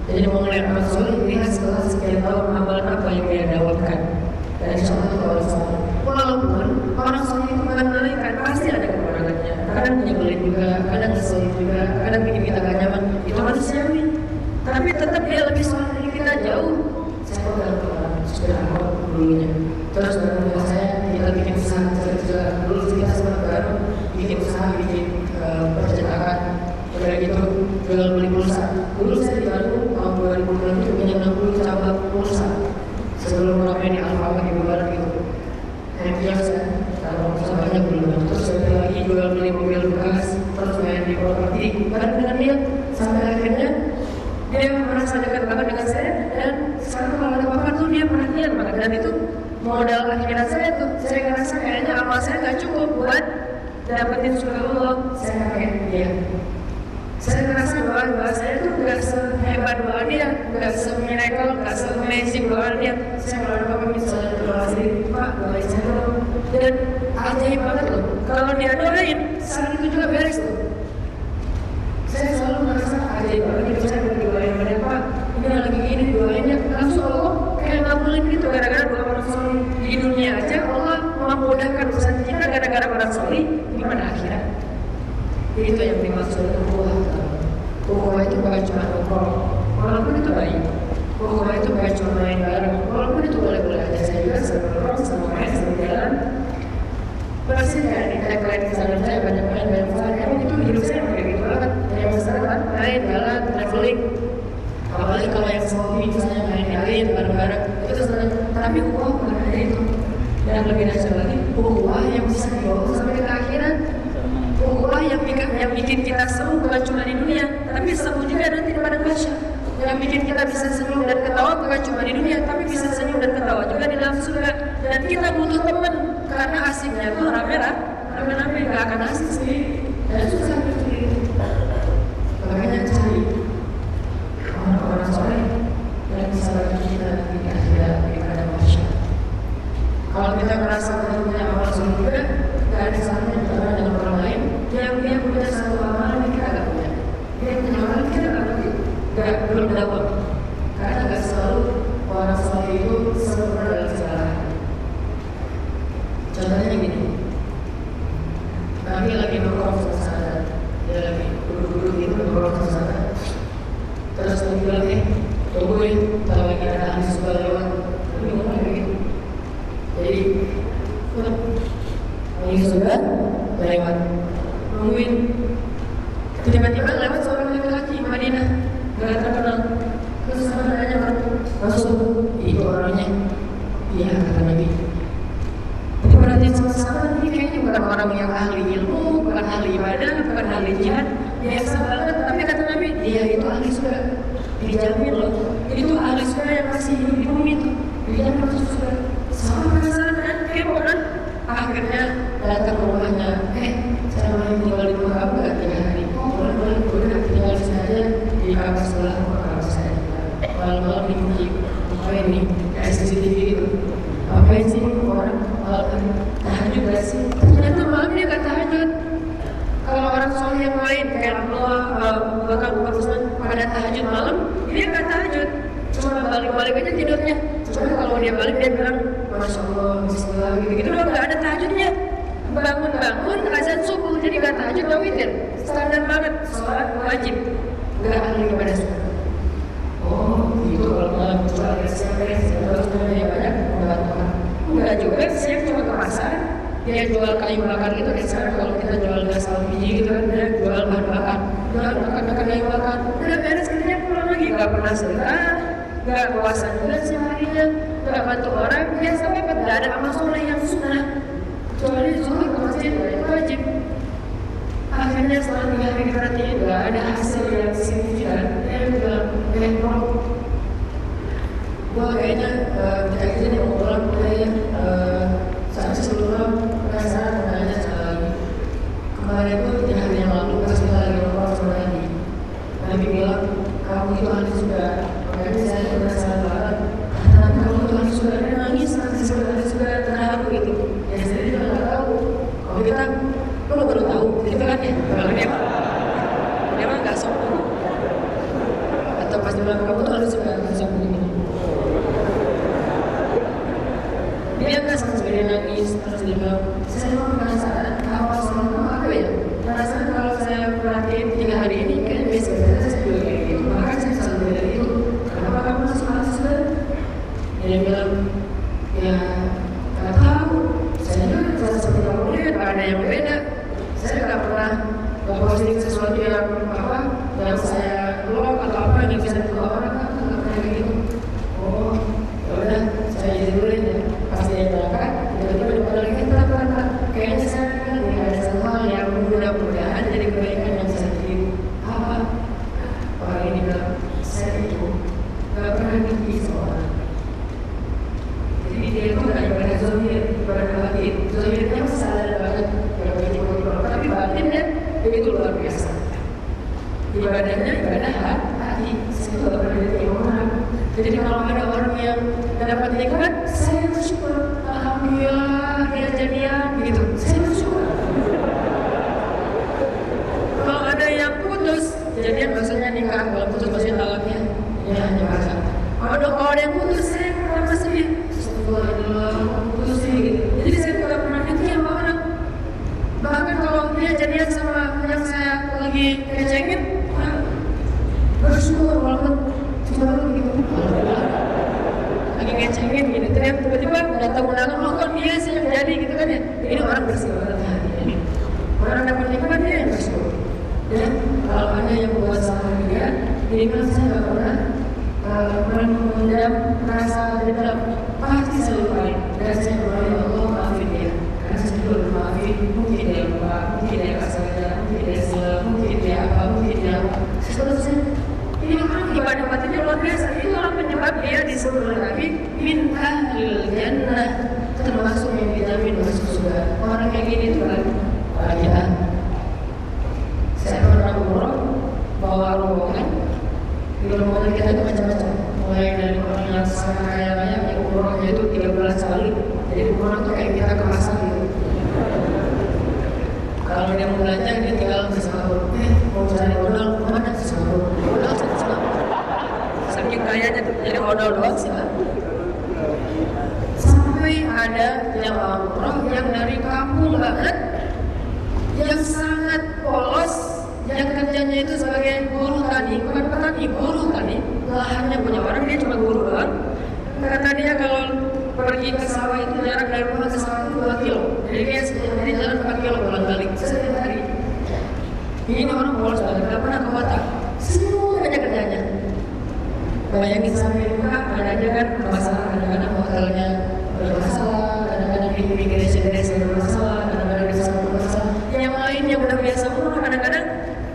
Jadi mau ngeliat amal soleh, lihat setelah sekian tahun amalan apa yang dia dapatkan. Dan insya Allah itu orang soleh. Walaupun orang soleh itu kan pasti ada kekurangannya. Kadang nyebelin juga, kadang ngeselin juga, kadang bikin kita gak nyaman. Itu manusiawi. Tapi tetap dia lebih soleh dari kita jauh. Saya pegang Quran, sudah awal dulunya. Terus baru saya kita bikin usaha juga. Dulu kita sempat baru bikin usaha, bikin percetakan. Udah gitu jual beli pulsa. Dulu saya di Bandung tahun 2006 itu punya 60 cabang pulsa. Sebelum ramai di Alfamart di Barat gitu. Yang biasa, kalau pulsa banyak belum. Terus saya lagi jual beli mobil bekas, terus main di properti. Bareng dengan dia sampai akhirnya dia merasa dekat banget dengan saya, dan sekarang kalau ada apa-apa tuh dia perhatian banget, dan itu modal akhirat saya tuh. Saya ngerasa kayaknya amal saya nggak cukup buat dapetin surga Allah. Saya pakai dia. Saya ngerasa doa saya tuh nggak sehebat doa dia, nggak se-miracle, nggak se-amazing doa dia. Saya kalau ada apa-apa misalnya doa sendiri, Pak doain saya dong. Dan ajaib banget loh, kalau dia doain, saat itu juga beres tuh. Saya selalu merasa ajaib banget gitu, saya berdoain pada Pak, ini lagi gini doainnya, langsung Allah kayak ngabulin gitu, gara-gara doa orang soleh. Di dunia aja Allah memudahkan urusan kita gara-gara orang soleh, gimana akhirat? Itu yang dimaksud ukhuwah. Ukhuwah itu bukan cuma nongkrong, walaupun itu baik. Ukhuwah itu bukan cuma main bareng, walaupun itu boleh-boleh aja. Saya juga sama orang, sama main, sama jalan. Pasti kayak di tagline kesana saya banyak main dan emang itu hidup saya kayak gitu banget. Kayak masyarakat main, jalan, traveling. Apalagi kalau yang hobi misalnya main di air bareng-bareng itu senang. Tapi ukhuwah bukan hanya itu. Dan lebih dahsyat lagi, ukhuwah yang bisa dibawa sampai ke akhirat. Ukhuwah yang bikin kita seru bukan cuma di dunia, tapi seru juga nanti di padang mahsyar. Yang bikin kita bisa senyum dan ketawa bukan cuma di dunia, tapi bisa senyum dan ketawa juga di dalam surga. Dan kita butuh teman, karena asiknya tuh rame-rame nggak akan asik sendiri. Dan susah sendiri. Makanya cari orang-orang soleh yang bisa bantu kita di akhirat, di padang mahsyar. Kalau kita merasa kita punya amal soleh juga, nggak ada salahnya berteman dengan orang lain yang dia punya satu amalan yang kita nggak punya. Dia punya amalan kita nggak belum dapat, karena nggak selalu orang soleh itu sempurna dalam segala hal. Contohnya gini, kami lagi nongkrong ke sana, dia lagi duduk-duduk gitu nongkrong ke sana, terus lagi bilang tungguin, kalau lagi ada ahli surga lewat, tapi ngomong kayak gitu. Jadi ahli surga lewat, nungguin. Tiba-tiba lewat seorang laki-laki Madinah, gak terkenal. Terus sama nanya masuk, itu orangnya. Iya kata Nabi. Jadi perhatiin sama-sama, ini kayaknya bukan orang yang ahli ilmu, bukan ahli ibadah, bukan ahli jihad, biasa banget. Tapi kata Nabi, dia itu ahli surga. Dijamin loh, itu ahli surga yang masih hidup di bumi tuh, dijamin masuk surga. Sama penasaran kan, kepo kan? Akhirnya datang ke rumahnya, saya mau tinggal di rumah kamu gak 3 hari? Boleh, udah tinggal di sana aja, di kamar sebelah kamar saya. Malam-malam dikunci, ngapain nih? Kayak CCTV gitu. Ngapain sih orang tahajud gak sih? Ternyata malam dia gak tahajud. Kalau orang soleh yang lain kayak Abdullah, bahkan Umar Usman pada tahajud malam, dia gak tahajud. Cuma balik-balik aja tidurnya. Cuma kalau dia balik dia bilang, Masya Allah, Bismillah, gitu-gitu udah gak ada tahajudnya. Bangun-bangun, azan subuh, jadi gak tahajud, gak witir. Standar banget, sholat wajib. Gak ahli kepada sunnah. Oh, gitu kalau malam sholat siapa terus namanya banyak, membantu. Enggak juga, saya cuma ke pasar. Dia jual kayu bakar gitu, sekarang kalau kita jual gas LPG gitu kan, dia jual bahan bakar. Jual bakar kayu bakar, udah beres, kerjanya pulang lagi. Gak pernah sedekah, gak puasa juga seharinya, gak bantu orang, biasa banget, gak ada amal soleh yang sunnah. Kecuali zuhur ke masjid, wajib. Akhirnya setelah 3 hari diperhatiin, gak ada hasil yang signifikan. Dia bilang, gue kayaknya kita izin yang mau pulang, saat sebelumnya penasaran menanya sekali lagi. Kemarin itu 3 hari yang lalu pas kita lagi nongkrong sama Nabi bilang, kamu itu ahli surga. Makanya saya penasaran banget. Nanti kamu itu ahli surga, dia nangis, nanti surga ahli surga terharu gitu. Ya saya juga nggak tahu. Kalau kita, baru tahu, gitu kan ya? Kalau dia kamu tuh harus bisa begini. Dia kan sendiri nangis, terus dia bilang, saya mau penasaran apa selama apa ya? Penasaran kalau saya perhatiin 3 hari ini kan biasanya saya juga kayak gitu, maka saya selalu bilang itu, kenapa kamu masih mahasiswa? Dia bilang, ya nggak tahu, saya juga seperti kamu lihat ada yang beda. Saya nggak pernah posting sesuatu yang apa, yang saya blog atau apa yang bisa dilihat orang, nggak pernah kayak gitu. Oh, ya udah, saya jadi dulu ya. Pasti dia berangkat, tiba-tiba di padang kita kayaknya saya tidak ada satu hal yang mudah-mudahan jadi kebaikan yang bisa diri. Apa? Orang ini bilang, saya itu nggak pernah gigi seorang. Jadi dia itu nggak ibadah zahir, ibadah batin. Zahirnya salah banget, kalau begitu tapi batinnya begitu luar biasa. Ibadahnya ibadah hati. Saya nggak pernah diterima orang. Jadi kalau ada orang yang dapat nikmat, saya bersyukur. Alhamdulillah dia jadian begitu. Saya bersyukur. Kalau ada yang putus, jadian maksudnya nikah. Kalau putus maksudnya talaknya, ya hanya bahasa. Kalau ada yang putus, saya pernah sedih. Astagfirullah, putus sih. Gitu. Jadi saya tidak pernah nikah sama orang. Bahkan kalau dia jadian sama yang saya lagi kecengin, bersyukur walaupun cuma begitu. Lagi ngecengin gitu, tiba-tiba datang undangan, oh kan dia sih yang jadi gitu kan ya. Ini orang bersih banget hati. Orang dapat nikmat dia yang bersyukur. Ya, kalau ada yang buat salah dia, ini kan saya nggak pernah mendam rasa dendam, pasti selalu baik. Dan saya berdoa ya Allah maafin dia. Karena saya juga maafin, mungkin dia lupa, mungkin dia kasar, mungkin dia salah, mungkin dia apa, mungkin dia apa. Seterusnya. Ini orang ibadah batinnya luar biasa. Itu orang penyebab dia disebut oleh Nabi min ahlil jannah, termasuk yang dijamin masuk surga. Orang kayak gini itu kan bahagia. Saya pernah umroh bawa rombongan. Di rombongan kita itu macam-macam. Mulai dari orang yang sangat kaya raya yang umrohnya itu 13 kali. Jadi umroh itu kayak kita ke pasar gitu. Kalau dia mau belanja dia tinggal ke sahur. Mau cari modal kemana ke sahur? Modal cari sahur. Saking kayanya tuh jadi modal doang sih lah. Sampai ada jamaah umroh yang dari kampung banget, yang sangat polos, yang kerjanya itu sebagai buruh tani, bukan petani, buruh tani. Lahannya punya orang, dia cuma buruh doang. Kata dia kalau pergi ke sawah itu jarak dari rumah ke sawah itu 2 kilo. Jadi jalan 4 kilo bolak-balik setiap hari. Ini orang polos banget, nggak pernah ke kota. Semua banyak kerjanya. Bayangin sampai rumah, ada aja kan masalah, kadang-kadang hotelnya bermasalah, kadang-kadang immigration bermasalah, kadang-kadang di sana bermasalah. Yang lain yang udah biasa umroh kadang-kadang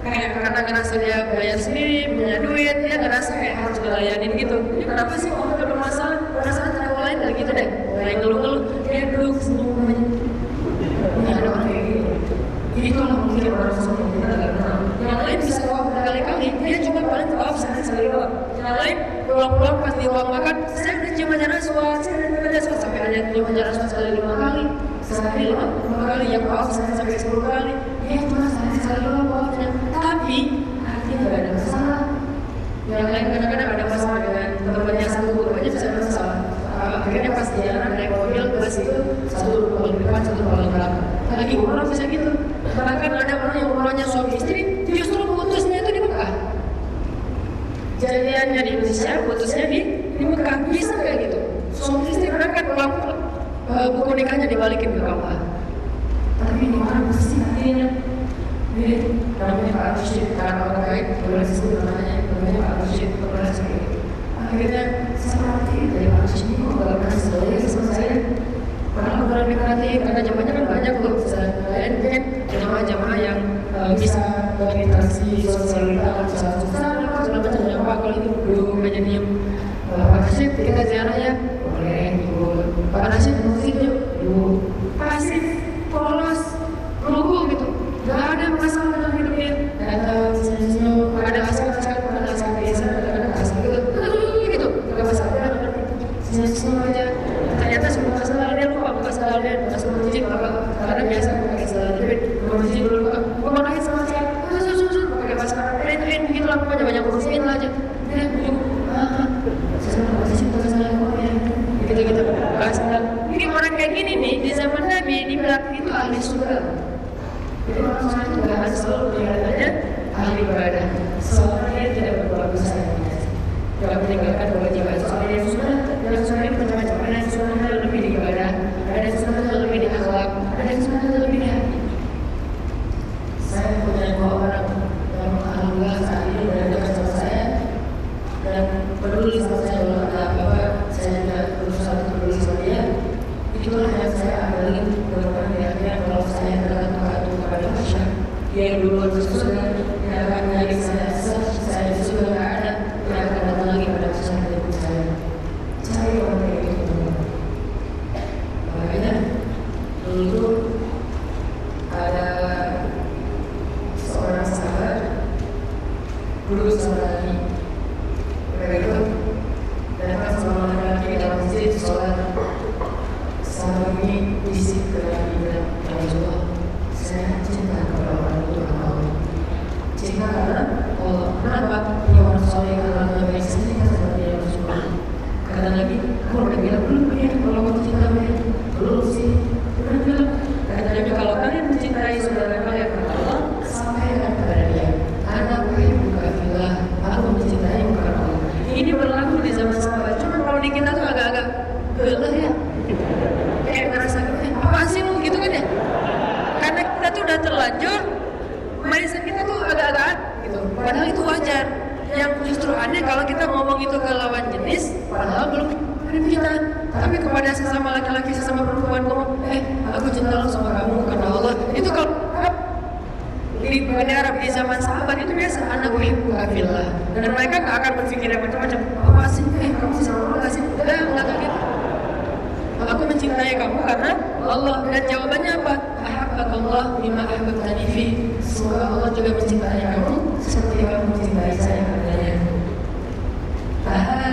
kayak karena ngerasa dia bayar sendiri, punya duit, dia ngerasa kayak harus dilayanin gitu. Ini kenapa sih orang bermasalah? Perasaan ada orang lain dari gitu deh. Mulai ngeluh-ngeluh, dia duduk senyum. Ini ada orang kayak gitu. Ini kalau mungkin orang sesuatu kita nggak kenal. Yang lain bisa tawaf berkali-kali, dia cuma paling tawaf sekali doang. Yang lain pulang-pulang pas di ruang makan, saya udah cium aja aswad, saya udah cium aja aswad sampai ada cium aja aswad sekali 5 kali. Sehari 5 kali, yang tawaf sampai 10 kali. Dia cuma sekali doang tawafnya. Tapi artinya nggak ada masalah. Yang lain kadang-kadang ada masalah dengan temannya satu aja bisa ada masalah. Akhirnya pas dia naik mobil bus itu satu paling depan, satu paling belakang. Lagi umroh bisa gitu. Bahkan ada orang yang umrohnya suami istri, justru putusnya itu di Mekah. Jadiannya di Indonesia, putusnya di Mekah. Bisa kayak gitu. Suami istri berangkat pulang, buku nikahnya dibalikin ke Ka'bah. Tapi ini orang pasti hatinya. Ini namanya Pak Rashid, karena orang baik, boleh disebut namanya Pak Rashid, pernah seperti itu. Akhirnya saya perhatiin dari Pak Rashid ini kok gak pernah sebenarnya sama saya. Padahal pernah diperhatiin, karena jamaahnya kan banyak loh. Lain mungkin jamaah-jamaah yang bisa berinteraksi sosialita, bisa susah, segala macam jamaah. Kalau itu belum aja diem. Pak Rashid kita ziarah ya, boleh ikut. Pak Rashid musik yuk, pasif, polos, lugu gitu. Gak ada masalah dalam hidupnya. Datang senyum, ada asal biasa, ada asal gitu. Gak masalah. Senyum aja. Ternyata semua masalah dia lupa buka sandal dia, masuk masjid apa? Karena biasa pakai sandal jepit, buka masjid dulu buka. Gua mau nangis sama saya. Pakai masker, begitu lah pokoknya banyak urusin lah aja. surga. Jadi orang soleh itu nggak harus selalu kelihatannya ahli ibadah, selama dia tidak berbuat dosa. Tidak meninggalkan kewajiban. Soalnya yang sunnah itu macam-macam. Ada yang sunnah lebih di ibadah, ada yang sunnah lebih di akhlak, ada yang sunnah lebih di hati. Saya punya dua orang yang alhamdulillah saat ini berada dekat sama saya dan peduli sama saya. Kalau ada apa-apa, saya juga berusaha untuk peduli sama dia. Itulah yang saya ambilin beberapa niatnya. Kalau saya berangkat mengadu kepada masyarakat, dia yang duluan bersusah, dia akan nyari saya juga nggak ada, dia akan datang lagi pada masyarakat ibu saya. Cari orang kayak gitu. Makanya dulu itu ada seorang sahabat dulu sama Nabi. Mereka itu datang sama laki-laki dalam masjid sholat. Sahabat ini bisik ke Nabi dan ya Rasulullah, saya cinta kepada orang itu karena Allah. Cinta karena Allah. Kenapa? Dia orang soleh karena Nabi sendiri kan seperti yang Rasulullah. Kata Nabi, kamu udah bilang belum ya kalau kamu cinta ya? Belum sih. Udah bilang. Kata Nabi, kalau kalian mencintai saudara kalian karena Allah, sampaikan kepada dia. Anak buka filah, aku mencintai karena Allah. Ini berlaku di zaman sahabat. Cuma kalau di kita tuh agak-agak geleh ya. Kayak ngerasa apa sih lu gitu kan ya? Karena kita tuh udah terlanjur mindset kita tuh agak-agak gitu. Padahal itu wajar. Yang justru aneh kalau kita ngomong itu ke lawan jenis, padahal belum ada kita. Tapi kepada sesama laki-laki, sesama perempuan ngomong, aku cinta lo sama kamu karena Allah. Itu kalau di Arab di zaman sahabat itu biasa, anak ibu kafillah. Dan mereka gak akan berpikir yang macam-macam. Apa sih? Kamu sih sama Allah sih? Udah nggak kayak gitu. Aku mencintai kamu karena Allah. Dan jawabannya apa? Ahabbakallah bima ahbabtani fi. Semoga Allah juga mencintai kamu seperti kamu mencintai saya padanya.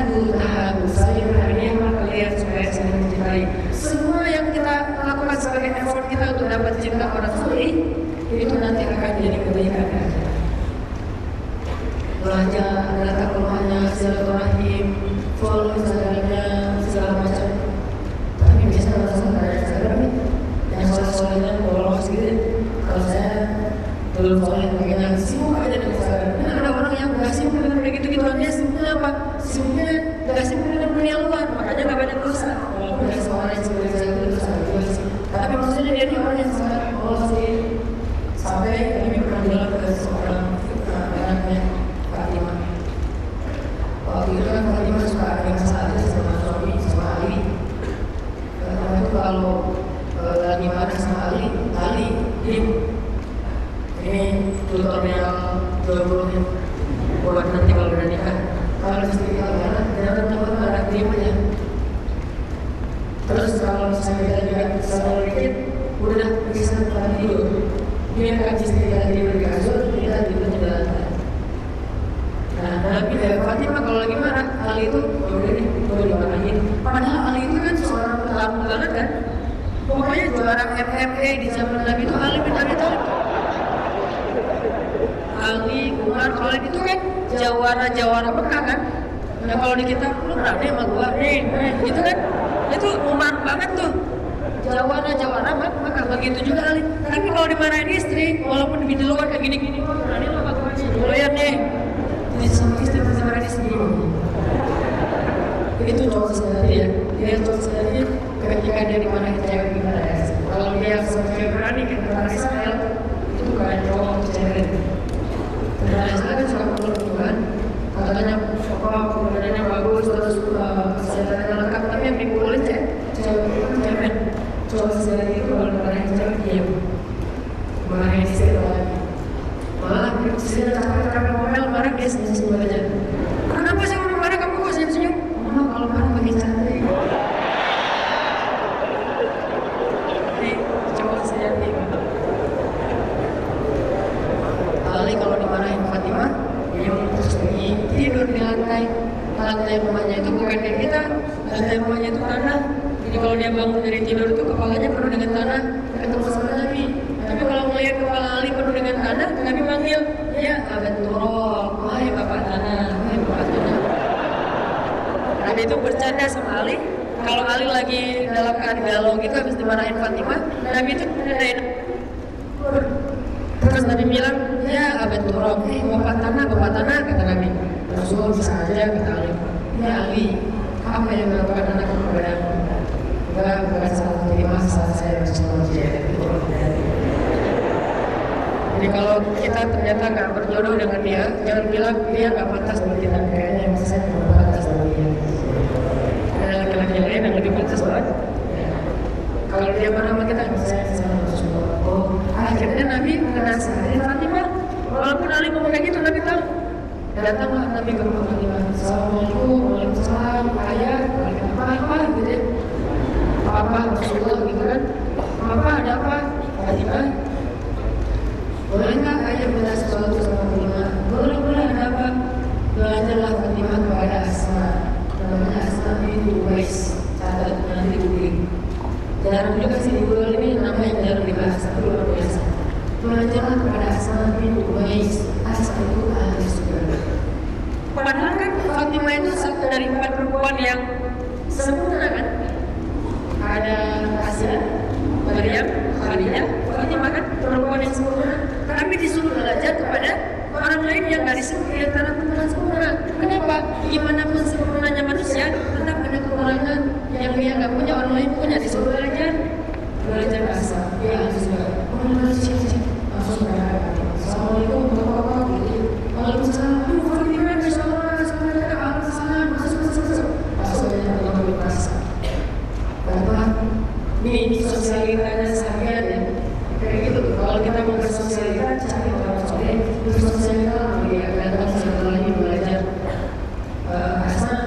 Tahabu saya berani kalian supaya saya mencintai. Semua yang kita lakukan sebagai effort kita untuk dapat cinta orang lain, itu nanti akan jadi kebaikan. Belajar adalah takwanya, silaturahim, follow Instagramnya, segala macam. Tapi biasanya orang ada Instagram nih, yang soalnya bolos gitu. Kalau saya belum soalnya makanya sibuk aja dengan Instagram. Nah, ada orang yang nggak sibuk dengan begitu-gituan, dia sibuknya apa? Sibuknya nggak sibuk dengan dunia luar, makanya nggak banyak dosa. Walaupun ada seorang yang seperti saya itu dosa juga sih. Tapi maksudnya dia nih orang yang sangat bolos sih. Sampai ini pernah bilang ke seorang anaknya Fatimah. Waktu itu kan Fatimah suka ada masalah sama suami, sama Ali. Karena itu kalau lagi marah sama Ali diem. Ini tutorial 20 buat nanti kalau udah nikah. Kalau istri kita marah, jangan takut marah, diem aja. Terus kalau misalnya kita juga selalu dikit, udah bisa tidur. Dia akan istri kita tidur di kasur, kita tidur di lantai. Nah, Nabi Fatimah kalau lagi marah, Ali itu udah dimarahin. Padahal Ali itu kan seorang pelaku banget kan. Pokoknya juara MMA di zaman Nabi itu Ali bin Abi Thalib. Ali, Umar, Khalid itu kan jawara Mekah kan. Nah kalau di kita, lu berani sama gua nih, gitu kan. Itu Umar banget tuh. Jawara Mekah, begitu juga Ali. Tapi kalau dimarahin istri, walaupun di luar kayak gini-gini, berani lo sama gua sih. Lu lihat nih, jadi sama istri masih marahin istri. Itu cowok sendiri ya. Dia cowok sendiri ketika dia dimarahin cewek gimana ya. Kalau dia sama cewek berani, kayak marahin Israel, itu bukan cowok cewek. Nah, saya kan suka peluk kan, katanya badannya bagus, terus kesehatannya lengkap, tapi yang dipukulin cewek. Cowok sendiri itu kalau dimarahin cewek diam, marahin istri lagi. Malah istri capek ngomel, marah dia senyum aja. Kenapa sih kamu marah, kamu kok senyum? Mama kalau marah makin cantik. Jadi cowok sendiri. Ali kalau dimarahin Fatimah, dia terus tidur di lantai rumahnya itu bukan kayak kita, lantai rumahnya itu tanah. Jadi kalau dia bangun dari tidur itu kepalanya penuh dengan tanah, ketemu sama Nabi. Tapi kalau melihat kepala Ali penuh dengan tanah, Nabi manggil, ya abad turun, wahai bapak tanah, wahai bapak tanah. Nabi itu bercanda sama Ali. Kalau Ali lagi dalam keadaan galau gitu habis dimarahin Fatimah, Nabi itu nendain Nabi bilang, ya Abu Turab, bapak tanah, kata Nabi. Rasulullah bisa aja kata Ali. Ya Ali, apa yang melakukan anak kepadamu? Bukan salah jadi masalah saya Rasulullah. Jadi kalau kita ternyata nggak berjodoh dengan dia, jangan bilang dia nggak pantas buat kita. Kayaknya yang saya nggak pantas buat dia. Ada laki-laki lain yang lebih pantas banget. Kalau dia marah sama kita, saya sama Rasulullah. Oh, akhirnya Nabi mengenal sehari Fatimah. Walaupun Ali ngomong kayak gitu, Nabi tahu. Datanglah Nabi ke rumah Fatimah. Assalamualaikum, waalaikumsalam, ayah, apa gitu ya. Apa Rasulullah gitu kan? Apa ada apa? Fatimah. Bolehkah ayah minta sesuatu sama Fatimah? Boleh, ada apa? Belajarlah Fatimah kepada Asma. Namanya Asma binti Uwais. Catat nanti googling. Jarang juga sih di Google ini nama yang jarang dibahas, tapi luar biasa. Belajarlah kepada Asma binti Uwais. Asma itu ahli surga. Padahal kan Fatimah itu satu dari 4 perempuan yang sempurna kan? Ada Asia, Maryam, Khadijah, Fatimah kan perempuan yang sempurna. Tapi disuruh belajar kepada orang lain yang dari antara perempuan sempurna. Kenapa? Gimana pun sempurnanya manusia, tetap ada kekurangan yang dia nggak punya, orang lain punya. Disuruh belajar bahasa. Ya, sudah. Langsung berangkat. Assalamualaikum warahmatullahi wabarakatuh. Waalaikumsalam. Fatimah, masya Allah, Assalamualaikum. Masuk aja dalam bahasa. Bapak, ini sosialitanya sampean ya. Kayak gitu. Kalau kita mau bersosialita, cari orang soleh. Bersosialita dia datang sebentar lagi belajar. Asma,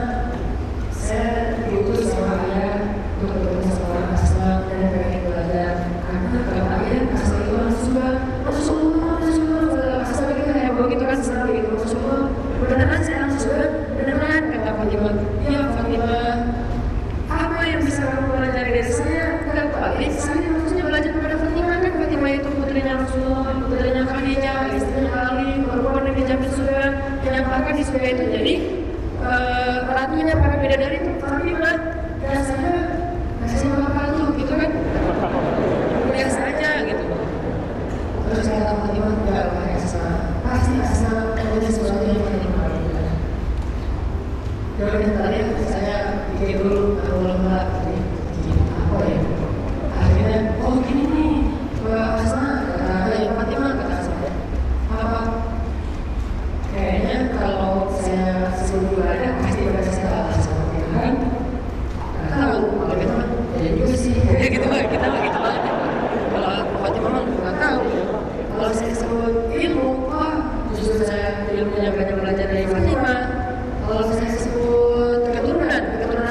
saya diutus sama ayah untuk bertemu sama Asma dan pengen belajar. Karena kalau ayah Asma itu langsung Rasulullah, Asma kita heboh gitu kan, senang gitu. Rasulullah, beneran saya langsung beneran kata Fatimah. Ya Fatimah, apa yang bisa kamu pelajari dari saya? Enggak balik, saya maksudnya belajar kepada Fatimah kan. Fatimah itu putrinya Rasulullah, putrinya Khadijah, istrinya Ali, perempuan yang dijamin surga, yang bahkan di surga itu jadi ratunya para bidadari itu Fatimah. Dan saya kasih apa tuh gitu kan? Biasa aja gitu. Terus saya kata Fatimah, enggak Asma, pasti Asma punya sesuatu yang Fatimah. Jadi tadi saya pikir dulu awal-awal apa ya? Akhirnya, oh gini nih, Asma, yang Fatimah kata Asma. Apa? Kayaknya kalau saya suruh ada pasti baca salah sama Tuhan. Nggak tahu, kalau kita mah ya juga sih. Ya gitu mah, kita mah gitu banget. Kalau Fatimah mah nggak tahu. Kalau saya sebut ilmu, wah justru saya ilmunya banyak belajar dari Fatimah. Kalau saya sebut keturunan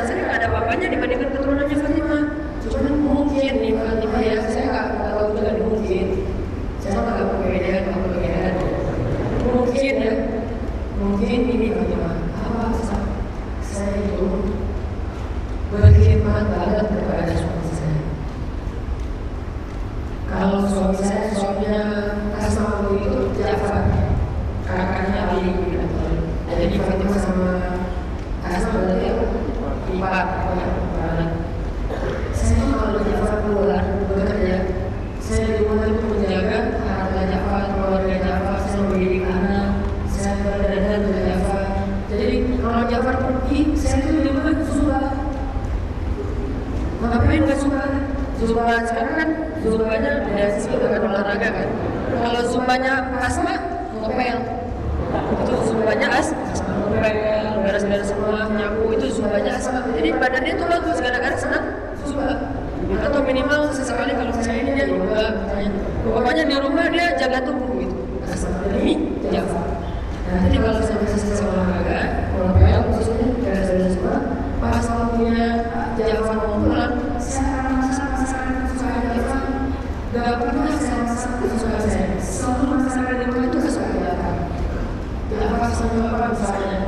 saya nggak ada apa-apanya dibandingkan keturunannya Fatimah. Cuman mungkin nih Fatimah ya, saya nggak tahu juga mungkin. Saya nggak perbedaan. Mungkin ya, mungkin ini Fatimah. Apa saya itu berkhidmat banget kepada suami saya. Kalau suaminya Asma itu Ja'far, kakaknya Ali bin Abi Thalib. Jadi Fatimah sama Asma berarti empat. Saya kalau Ja'far keluar bekerja, saya di rumah itu menjaga harta Ja'far, keluarga Ja'far, saya mendidik anak, saya berdandan dengan Ja'far. Jadi kalau Ja'far pergi, saya itu di rumah Zubah. Ngapain nggak Zubah sekarang kan Zubahnya dari sisi dengan olahraga kan. Kalau Zubahnya Asma ngepel, itu Zubahnya Asma ngepel, beres-beres semua, nyapu, itu Zubahnya Asma. Jadi badannya tuh bagus gara-gara senang Zubah. Atau minimal sesekali kalau saya ini dia yoga katanya. Pokoknya di rumah dia jaga tubuh gitu. Asma demi Ja'far. Nah, jadi kalau saya selesai olahraga, ngepel khususnya beres-beres semua, pas waktunya Ja'far mau pulang, saya masak kesukaan Ja'far. Gak pernah saya masak kesukaan saya. Selalu masakan di rumah itu kesukaan Ja'far. Ja'far sama apa misalnya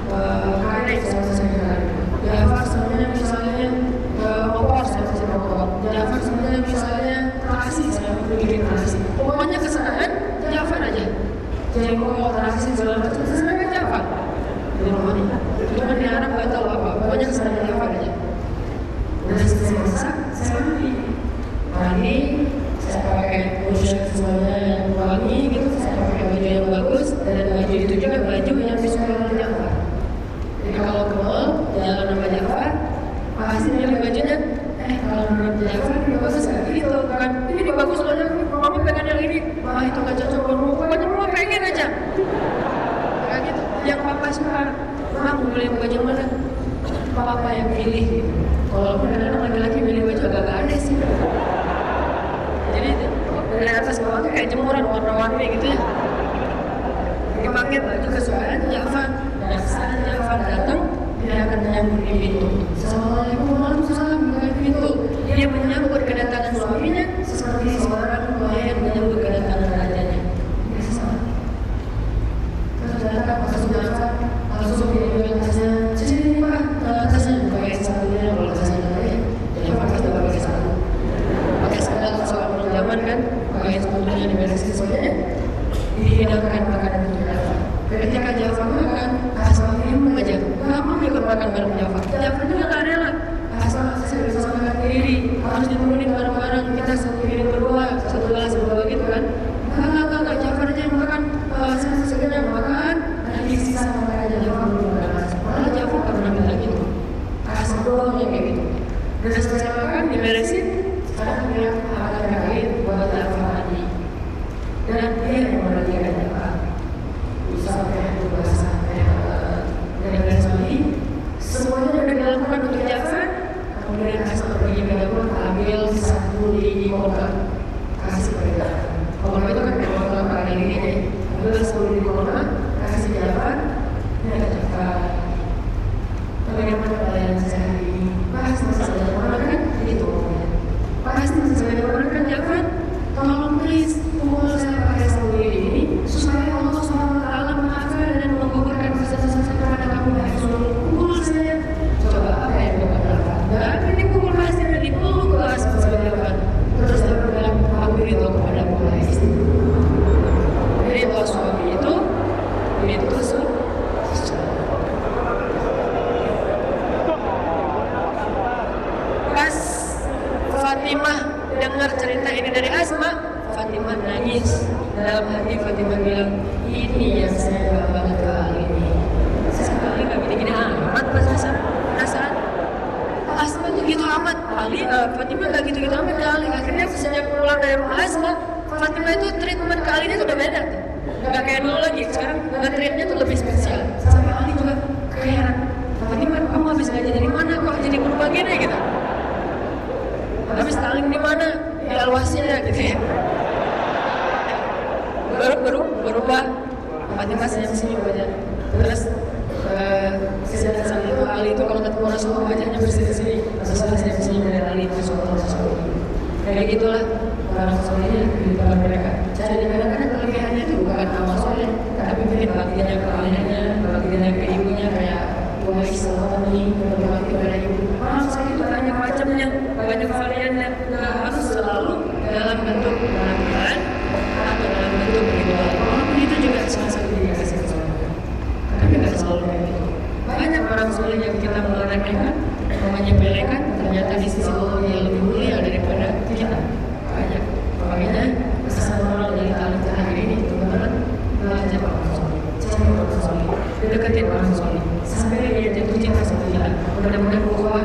kare saya masak kare. Ja'far semuanya misalnya opor saya masak opor. Ja'far semuanya misalnya nasi saya bikin nasi. Pokoknya kesukaan Ja'far aja. Jengkol, nasi segala macam sesuai Ja'far di rumahnya. Cuma di Arab gak tahu apa. Pokoknya kesukaan Ja'far aja. Nah, saya masak, saya mandi, saya pakai brush semuanya yang wangi gitu. Jafar ini bagus nggak gitu kan, ini bagus loh, mama pengen yang ini, wah itu nggak cocok, pokoknya mama pengen aja kayak gitu. Yang papa suka, mama mau beli baju mana, papa yang pilih gitu. Kalau kadang-kadang laki-laki beli baju agak aneh sih, jadi dari atas bawah tuh kayak jemuran warna-warni gitu ya. Dipakai baju kesukaan Jafar, dan saat Jafar datang, dia akan menyambut di pintu. Assalamualaikum warahmatullahi wabarakatuh. Dia menyambut kedatangan suaminya seperti seorang pelayan menyambut kedatangan rajanya. Biasa. Terus datang pas Jafar, langsung dia bilang tasnya, sini pak, tasnya pakai sepatunya, kalau tasnya ya. Jafar kan juga pakai sepatu, pakai sandal soal zaman kan, pakai sepatunya diberesin semuanya. Dihidangkan makanan untuk Jafar. Ketika Jafar makan, asal minum aja, kamu ikut makan bareng Jafar. Jafar juga gak rela, asal saya bisa makan sendiri, harus diturunin bareng-bareng, kita satu piring berdua, satu gelas berdua gitu kan. Enggak, Jafar aja yang makan, saya sekedar makan, nanti sisa makan aja Jafar belum makan. Malah Jafar gak pernah bilang gitu, asal doang yang kayak gitu. Dan selesai makan, diberesin, sekarang dia akan kain buat Jafar mandi. Dan dia yang memandikan Jafar. Sampai berubah sampai dari suami, semuanya sudah dilakukan untuk Jafar. Kemudian asal pergi ke dapur, ambil satu lidi korma, kasih pada Jafar. Korma itu kan korma pada ini deh. Ambil satu lidi korma, kasih Jafar. Ini ada Jafar. Bagaimana pelayanan saya hari ini? Pasti masih ada orang kan? Itu pasti masih ada orang kan Jafar? Tolong please, pukul saya pakai satu lidi ini supaya Allah SWT maafkan dan menggugurkan dosa-dosa saya kepada kamu dari seluruh pukul saya. Coba apa yang Bapak lakukan? Dan ini pukul pasti ada di pukul asal saya lakukan. Terus dia bilang, aku beritahu kepada para istri. Beritahu suami itu pas Fatimah dengar cerita ini dari Asma, Fatimah nangis. Dalam hati Fatimah bilang, ini yang saya gak banget kali ini. Sekali gak gini-gini amat perasaan Asma tuh gitu amat kali, Fatimah gak gitu-gitu amat kali. Akhirnya sejak pulang dari rumah Asma, Fatimah itu treatment kali ini tuh udah beda tuh. Gak kayak dulu lagi, sekarang treatmentnya tuh lebih spesial. Sampai Ali juga kayak, Fatimah kamu habis ngaji dari mana kok jadi berubah gini gitu. Habis talim di mana? Di Al-Wasilah gitu ya. Berubah. Fatimah senyum-senyum aja. Terus kesehatan sama itu Ali itu kalau ketemu Rasulullah wajahnya bersih-bersih. Rasulullah senyum-senyum dari Ali itu Rasulullah. Kayak gitulah orang solehnya di depan mereka. Jadi kadang-kadang kelebihannya itu bukan amal soleh, tapi mungkin baktinya ke ayahnya, baktinya ke ibunya kayak Wah Islamani, berbakti pada ibu. Orang soleh itu banyak macamnya, banyak variannya. Nggak harus selalu dalam bentuk penampilan atau dalam bentuk ritual. Walaupun itu juga salah satu indikasi kesolehan. Tapi nggak selalu kayak gitu. Banyak orang soleh yang kita meremehkan, menyepelekan, ternyata di sisi Allah dia lebih mulia daripada kita. Banyak. Makanya pesan moral dari talim terakhir ini, teman-teman, belajar orang soleh, cari orang soleh, deketin orang soleh, sampai dia jatuh cinta sama kita. Mudah-mudahan ukhuwah